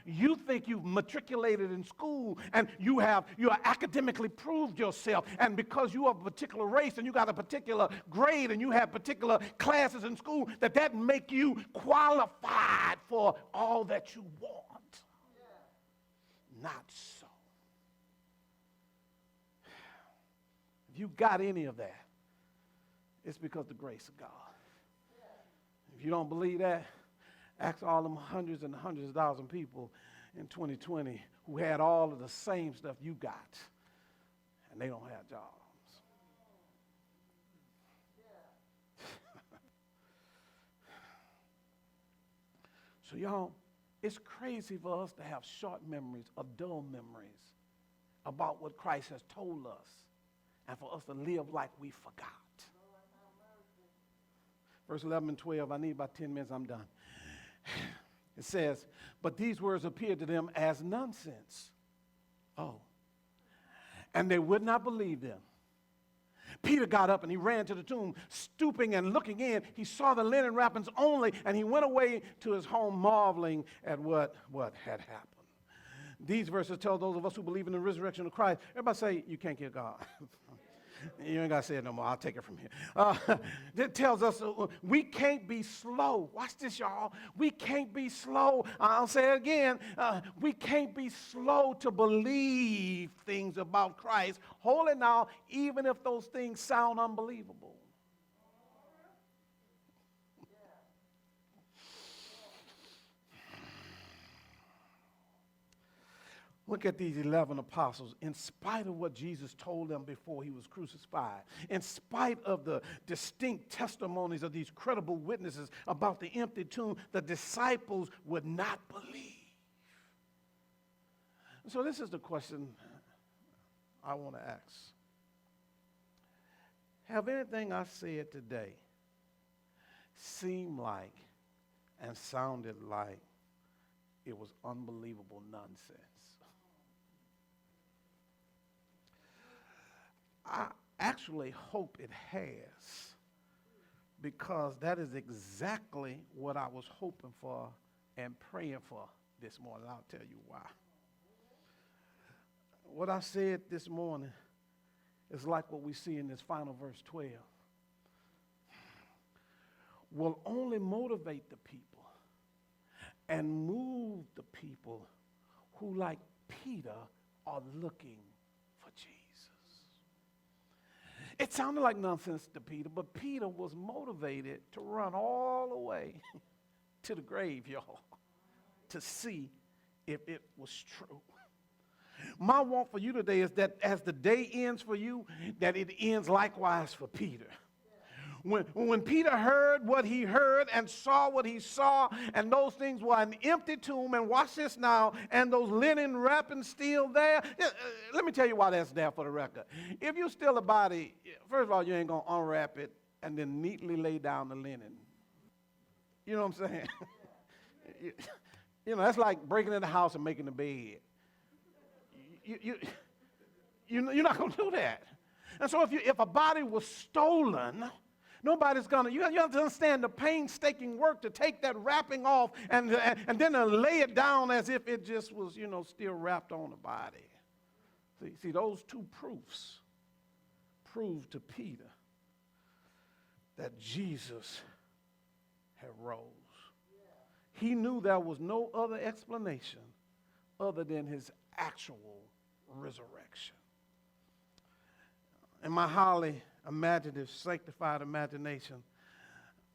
You think you've matriculated in school and you are academically proved yourself, and because you are a particular race and you got a particular grade and you have particular classes in school, that make you qualified for all that you want. Not so. If you got any of that, it's because of the grace of God. If you don't believe that, ask all them hundreds and hundreds of thousands of people in 2020 who had all of the same stuff you got, and they don't have jobs. So y'all, it's crazy for us to have short memories or dull memories about what Christ has told us, and for us to live like we forgot. Verse 11 and 12, I need about 10 minutes, I'm done. It says, but these words appeared to them as nonsense. Oh. And they would not believe them. Peter got up and he ran to the tomb, stooping and looking in. He saw the linen wrappings only, and he went away to his home marveling at what had happened. These verses tell those of us who believe in the resurrection of Christ. Everybody say, you can't kill God. You ain't got to say it no more. I'll take it from here. It tells us we can't be slow. Watch this, y'all. We can't be slow. I'll say it again. We can't be slow to believe things about Christ. Hold it now, even if those things sound unbelievable. Look at these 11 apostles. In spite of what Jesus told them before he was crucified, in spite of the distinct testimonies of these credible witnesses about the empty tomb, the disciples would not believe. So this is the question I want to ask. Have anything I said today seemed like and sounded like it was unbelievable nonsense? I actually hope it has, because that is exactly what I was hoping for and praying for this morning. I'll tell you why. What I said this morning is like what we see in this final verse 12. Will only motivate the people and move the people who, like Peter, are looking for Jesus. It sounded like nonsense to Peter, but Peter was motivated to run all the way to the grave, y'all, to see if it was true. My want for you today is that as the day ends for you, that it ends likewise for Peter. When Peter heard what he heard and saw what he saw, and those things were an empty tomb, and watch this now, and those linen wrappings still there. Let me tell you why that's there for the record. If you steal a body, first of all, you ain't going to unwrap it and then neatly lay down the linen. You know what I'm saying? That's like breaking in the house and making the bed. You're not going to do that. And so if a body was stolen, nobody's going to, you have to understand the painstaking work to take that wrapping off and then lay it down as if it just was, still wrapped on the body. See, those two proofs proved to Peter that Jesus had rose. He knew there was no other explanation other than his actual resurrection. In my highly imaginative, sanctified imagination,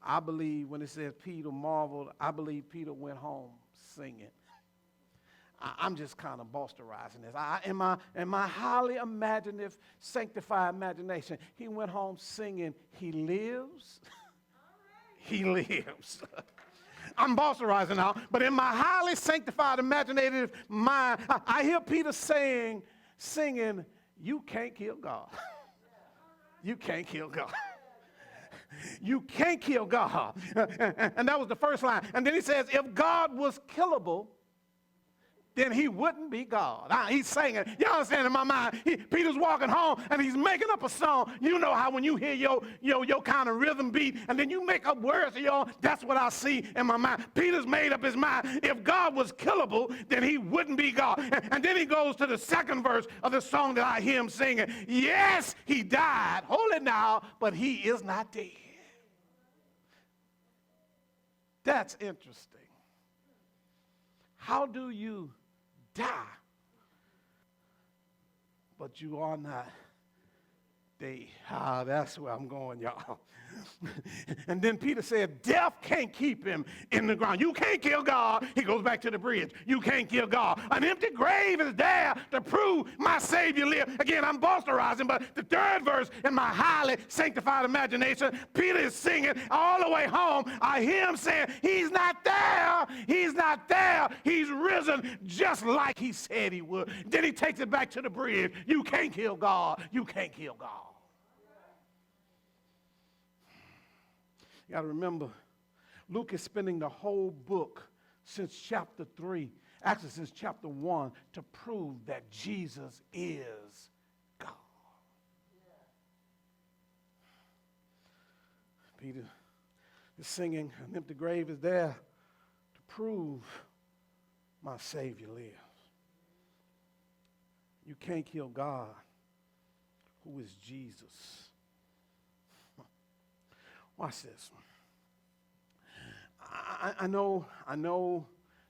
I believe when it says Peter marveled, I believe Peter went home singing. I'm just kind of bosterizing this. In my highly imaginative, sanctified imagination, he went home singing, he lives, he lives. I'm bosterizing now, but in my highly sanctified, imaginative mind, I hear Peter singing, you can't kill God. You can't kill God. You can't kill God. And that was the first line. And then he says, if God was killable, then he wouldn't be God. He's singing. You understand in my mind? Peter's walking home and he's making up a song. You know how when you hear your kind of rhythm beat and then you make up words of your own, that's what I see in my mind. Peter's made up his mind. If God was killable, then he wouldn't be God. And then he goes to the second verse of the song that I hear him singing. Yes, he died. Hold it now, but he is not dead. That's interesting. How do you die, but you are not dead? That's where I'm going, y'all. And then Peter said, death can't keep him in the ground. You can't kill God. He goes back to the bridge. You can't kill God. An empty grave is there to prove my Savior lives. Again, I'm bosterizing, but the third verse in my highly sanctified imagination, Peter is singing all the way home. I hear him saying, he's not there. He's not there. He's risen just like he said he would. Then he takes it back to the bridge. You can't kill God. You can't kill God. You got to remember, Luke is spending the whole book since chapter 3, actually since chapter 1, to prove that Jesus is God. Peter is singing, an empty grave is there to prove my Savior lives. You can't kill God, who is Jesus. Watch this. I know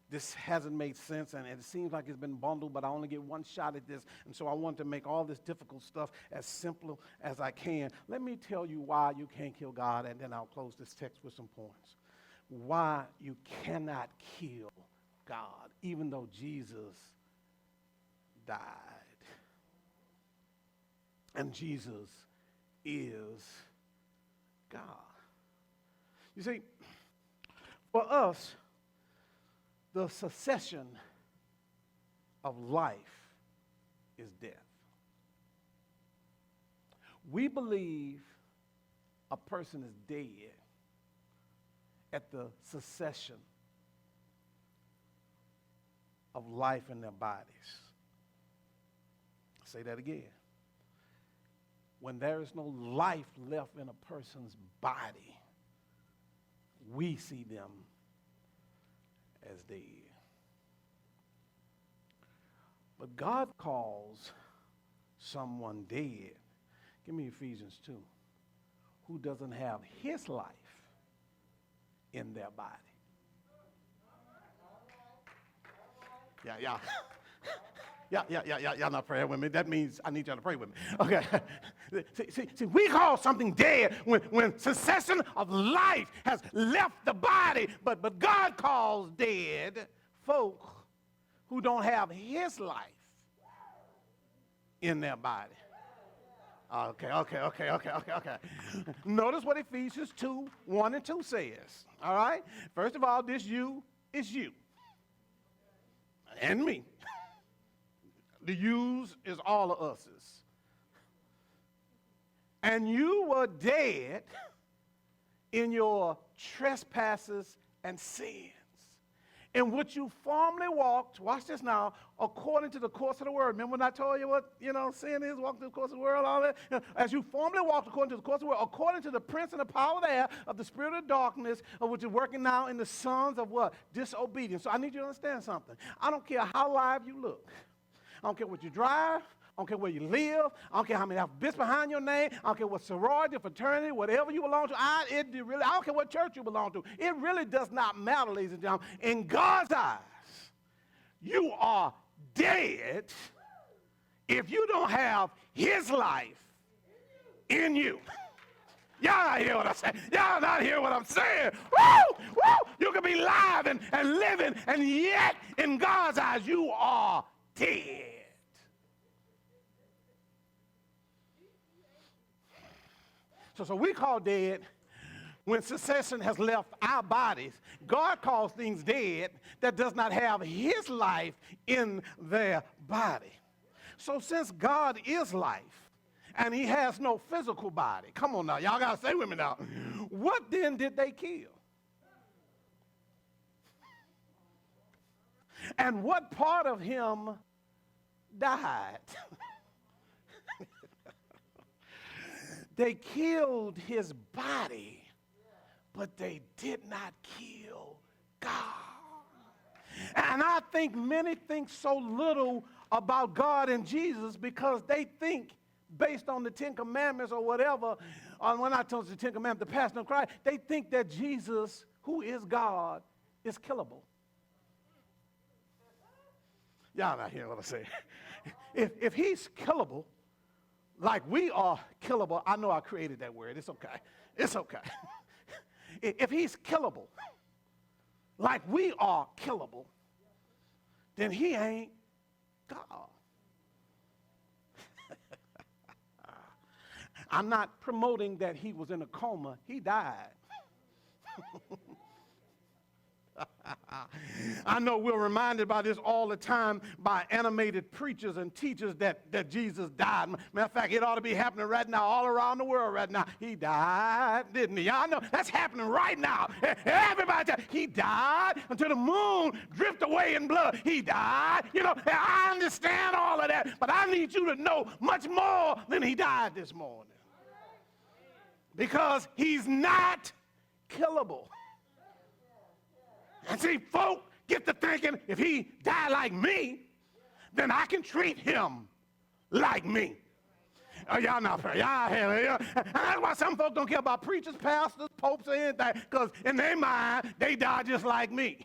this hasn't made sense, and it seems like it's been bundled, but I only get one shot at this, and so I want to make all this difficult stuff as simple as I can. Let me tell you why you can't kill God, and then I'll close this text with some points. Why you cannot kill God, even though Jesus died. And Jesus is God. You see, for us, the succession of life is death. We believe a person is dead at the succession of life in their bodies. I'll say that again. When there is no life left in a person's body, we see them as dead. But God calls someone dead. Give me Ephesians 2. Who doesn't have his life in their body. Y'all not praying with me. That means I need y'all to pray with me. Okay. See, we call something dead when succession of life has left the body, but God calls dead folk who don't have his life in their body. Okay. Notice what Ephesians 2, 1 and 2 says. All right? First of all, this you is you. And me. The yous is all of us's. And you were dead in your trespasses and sins, in which you formerly walked, watch this now, according to the course of the world. Remember when I told you what, sin is, walk through the course of the world, all that? As you formerly walked according to the course of the world, according to the prince and the power of the air, of the spirit of darkness, of which is working now in the sons of what? Disobedience. So I need you to understand something. I don't care how live you look. I don't care what you drive. I don't care where you live. I don't care how many alphabets behind your name. I don't care what sorority, fraternity, whatever you belong to. I don't care what church you belong to. It really does not matter, ladies and gentlemen. In God's eyes, you are dead if you don't have his life in you. Y'all not hear what I'm saying. Y'all not hear what I'm saying. Woo! You can be live and living, and yet in God's eyes, you are dead. So we call dead when succession has left our bodies. God calls things dead that does not have his life in their body. So since God is life and he has no physical body, come on now, y'all got to say with me now, what then did they kill? And what part of him died? They killed his body, but they did not kill God. And I think many think so little about God and Jesus because they think, based on the Ten Commandments or whatever, when I told you the Ten Commandments, the Passion of Christ, they think that Jesus, who is God, is killable. Y'all not hearing what I'm saying. If he's killable, like we are killable, I know I created that word. It's okay. It's okay. If he's killable, like we are killable, then he ain't God. I'm not promoting that he was in a coma. He died. I know we're reminded by this all the time by animated preachers and teachers that Jesus died. Matter of fact, it ought to be happening right now all around the world right now. He died, didn't he? Y'all know that's happening right now. Everybody, he died until the moon drifted away in blood. He died. I understand all of that, but I need you to know much more than he died this morning. Because he's not killable. And see, folk get to thinking, if he died like me, then I can treat him like me. Oh, y'all not fair. And that's why some folks don't care about preachers, pastors, popes, or anything, because in their mind, they die just like me.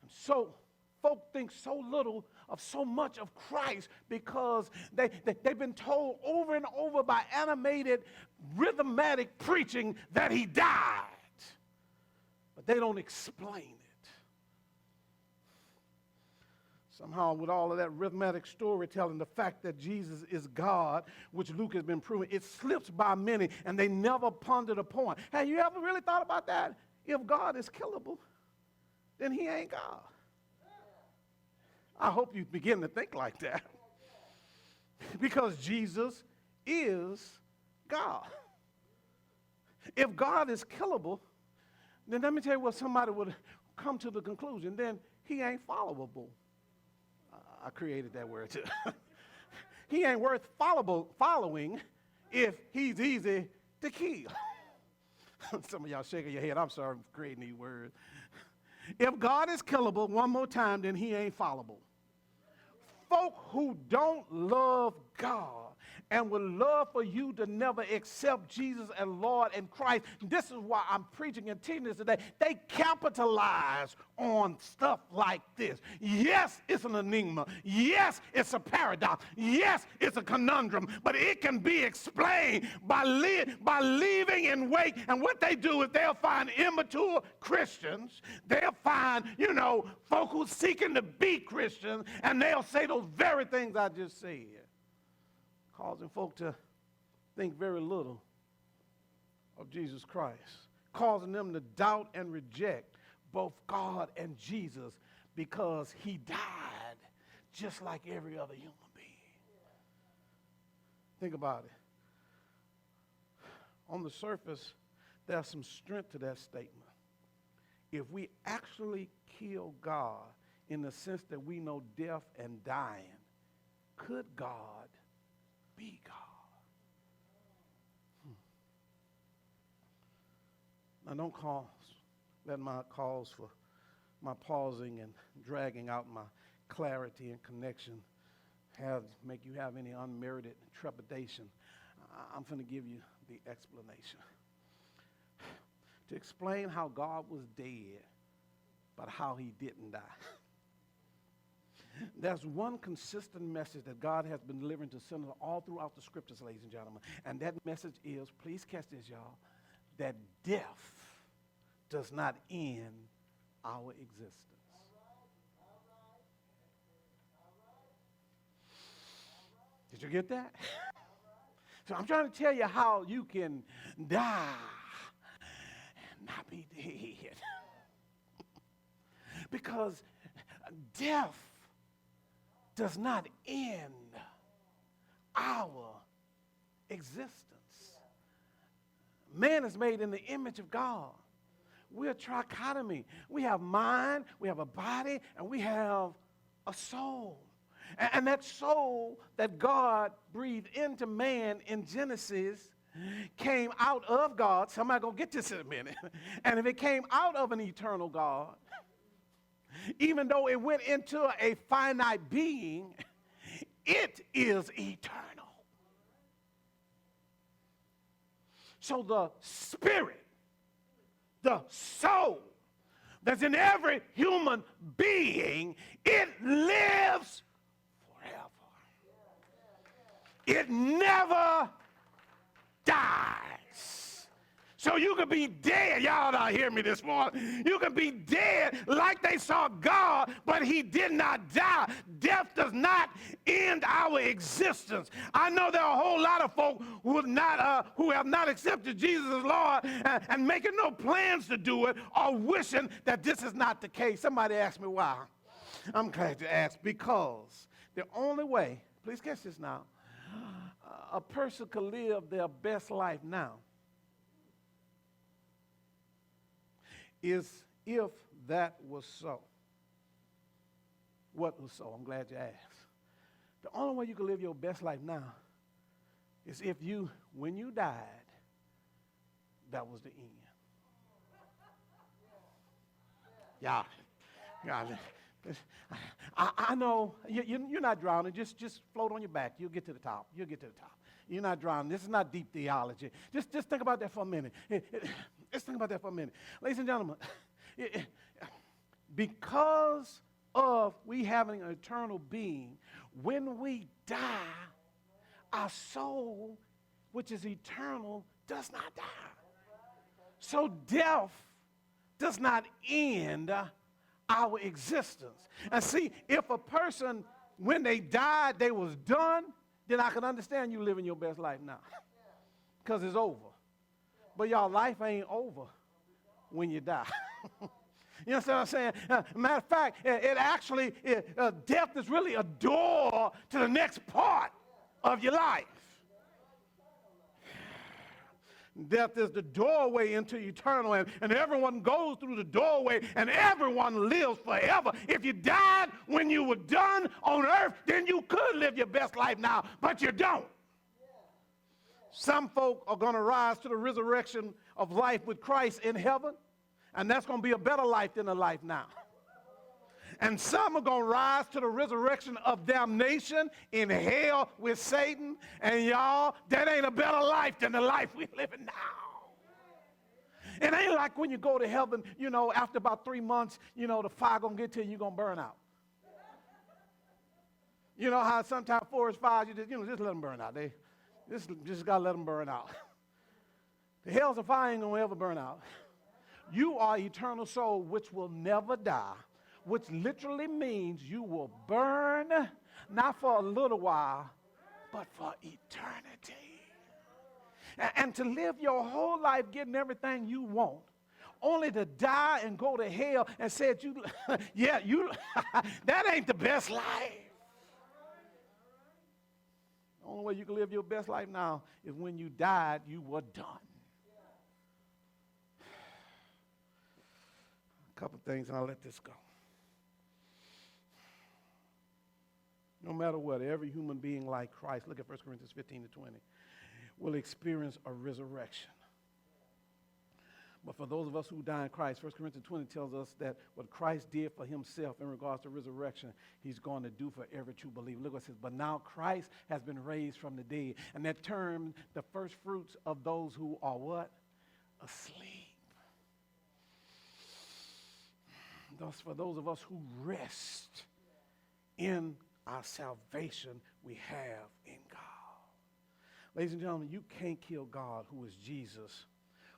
And so folk think so little of so much of Christ because they've been told over and over by animated, rhythmatic preaching that he died. But they don't explain it. Somehow, with all of that arithmetic storytelling, the fact that Jesus is God, which Luke has been proving, it slips by many, and they never ponder the point. Have you ever really thought about that? If God is killable, then he ain't God. I hope you begin to think like that. Because Jesus is God. If God is killable, then let me tell you what somebody would come to the conclusion. Then he ain't followable. I created that word too. He ain't worth following if he's easy to kill. Some of y'all shaking your head. I'm sorry for creating these words. If God is killable, one more time, then he ain't followable. Folk who don't love God and would love for you to never accept Jesus as Lord and Christ. This is why I'm preaching and teaching this today. They capitalize on stuff like this. Yes, it's an enigma. Yes, it's a paradox. Yes, it's a conundrum. But it can be explained by leaving in wait. And what they do is they'll find immature Christians. They'll find, folk who seeking to be Christians. And they'll say those very things I just said, causing folk to think very little of Jesus Christ, causing them to doubt and reject both God and Jesus because he died just like every other human being. Think about it. On the surface, there's some strength to that statement. If we actually kill God in the sense that we know death and dying, could God be God? Now don't let my calls for my pausing and dragging out my clarity and connection make you have any unmerited trepidation. I'm going to give you the explanation. To explain how God was dead, but how he didn't die. There's one consistent message that God has been delivering to sinners all throughout the scriptures, ladies and gentlemen. And that message is, please catch this, y'all, that death does not end our existence. Did you get that? So I'm trying to tell you how you can die and not be dead. Because death does not end our existence. Man is made in the image of God. We're a trichotomy. We have mind, we have a body, and we have a soul. And that soul that God breathed into man in Genesis came out of God. Somebody gonna get this in a minute. And if it came out of an eternal God, even though it went into a finite being, it is eternal. So the spirit, the soul that's in every human being, it lives forever. It never dies. So you could be dead. Y'all don't hear me this morning. You could be dead like they saw God, but he did not die. Death does not end our existence. I know there are a whole lot of folk who have not accepted Jesus as Lord and making no plans to do it or wishing that this is not the case. Somebody asked me why. I'm glad to ask, because the only way, please catch this now, a person could live their best life now is if that was so. What was so? I'm glad you asked. The only way you can live your best life now is if when you died, that was the end. Yeah. I know you're not drowning. Just float on your back. You'll get to the top. You're not drowning. This is not deep theology. Just think about that for a minute. Let's think about that for a minute. Ladies and gentlemen, because of we having an eternal being, when we die, our soul, which is eternal, does not die. So death does not end our existence. And see, if a person, when they died, they was done, then I can understand you living your best life now because it's over. But y'all, life ain't over when you die. You understand what I'm saying? Matter of fact, it actually, death is really a door to the next part of your life. Death is the doorway into eternal, and everyone goes through the doorway, and everyone lives forever. If you died when you were done on earth, then you could live your best life now, but you don't. Some folk are going to rise to the resurrection of life with Christ in heaven, and that's going to be a better life than the life now. And some are going to rise to the resurrection of damnation in hell with Satan. And y'all, that ain't a better life than the life we're living now. It ain't like when you go to heaven, you know, after about 3 months, you know, the fire going to get to you, you're going to burn out. You know how sometimes forest fires, you just let them burn out. They just got to let them burn out. The hells of fire ain't going to ever burn out. You are eternal soul which will never die, which literally means you will burn, not for a little while, but for eternity. And to live your whole life getting everything you want, only to die and go to hell and say, that ain't the best life. The only way you can live your best life now is when you died, you were done. A couple things, and I'll let this go. No matter what, every human being like Christ, look at 1 Corinthians 15 to 20, will experience a resurrection. But for those of us who die in Christ, 1 Corinthians 20 tells us that what Christ did for himself in regards to resurrection, he's going to do for every true believer. Look what it says, but now Christ has been raised from the dead. And that term, the first fruits of those who are what? Asleep. Thus, for those of us who rest in our salvation we have in God. Ladies and gentlemen, you can't kill God, who is Jesus,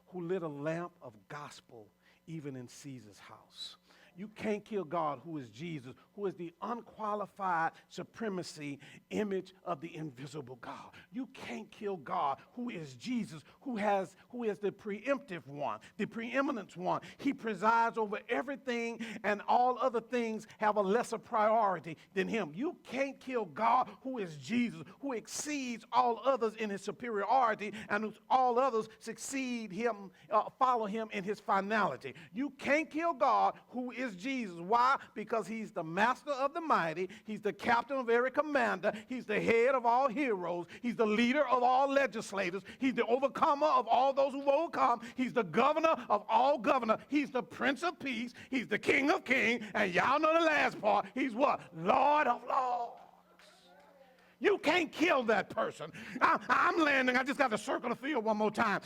who lit a lamp of gospel even in Caesar's house. You can't kill God, who is Jesus, who is the unqualified supremacy image of the invisible God. You can't kill God, who is Jesus, who is the preemptive one, the preeminent one. He presides over everything, and all other things have a lesser priority than him. You can't kill God, who is Jesus, who exceeds all others in his superiority, and all others succeed him, follow him in his finality. You can't kill God, who is Jesus. Why? Because he's the master of the mighty. He's the captain of every commander. He's the head of all heroes. He's the leader of all legislators. He's the overcomer of all those who've overcome. He's the governor of all governors. He's the Prince of Peace. He's the King of Kings. And y'all know the last part. He's what? Lord of Lords. You can't kill that person. I'm landing. I just got to circle the field one more time.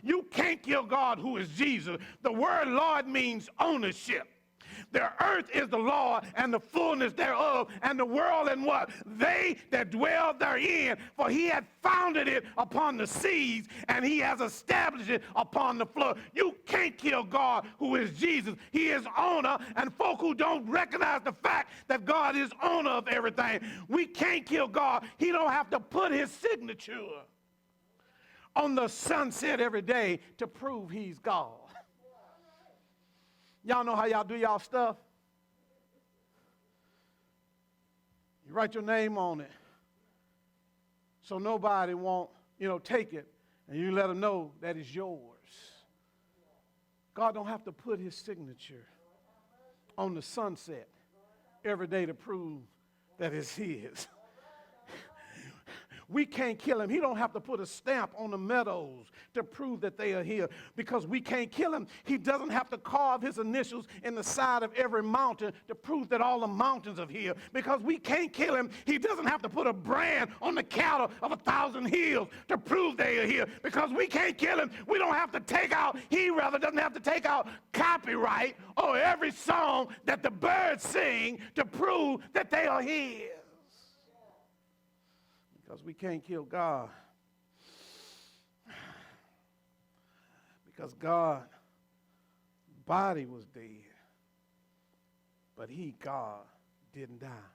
You can't kill God, who is Jesus. The word Lord means ownership. The earth is the Lord and the fullness thereof, and the world and what? They that dwell therein. For he had founded it upon the seas, and he has established it upon the flood. You can't kill God, who is Jesus. He is owner, and folk who don't recognize the fact that God is owner of everything. We can't kill God. He don't have to put his signature on the sunset every day to prove he's God. Y'all know how y'all do y'all stuff? You write your name on it so nobody won't, take it, and you let them know that it's yours. God don't have to put his signature on the sunset every day to prove that it's his. We can't kill him. He don't have to put a stamp on the meadows to prove that they are here, because we can't kill him. He doesn't have to carve his initials in the side of every mountain to prove that all the mountains are here, because we can't kill him. He doesn't have to put a brand on the cattle of 1,000 hills to prove they are here, because we can't kill him. We don't have to doesn't have to take out copyright or every song that the birds sing to prove that they are his. Because we can't kill God. Because God's body was dead, But he, God, didn't die.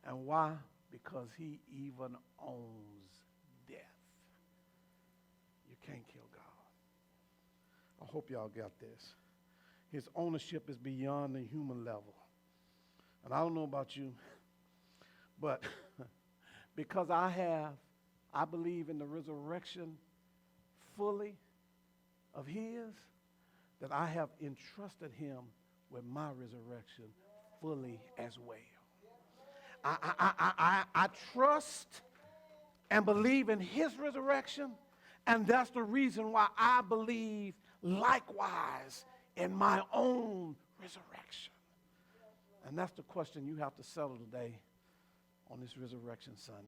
And why? Because he even owns death. You can't kill God. I hope y'all got this. His ownership is beyond the human level. And I don't know about you, but because I believe in the resurrection fully of his, that I have entrusted him with my resurrection fully as well. I trust and believe in his resurrection, and that's the reason why I believe likewise in my own resurrection. And that's the question you have to settle today on this Resurrection Sunday.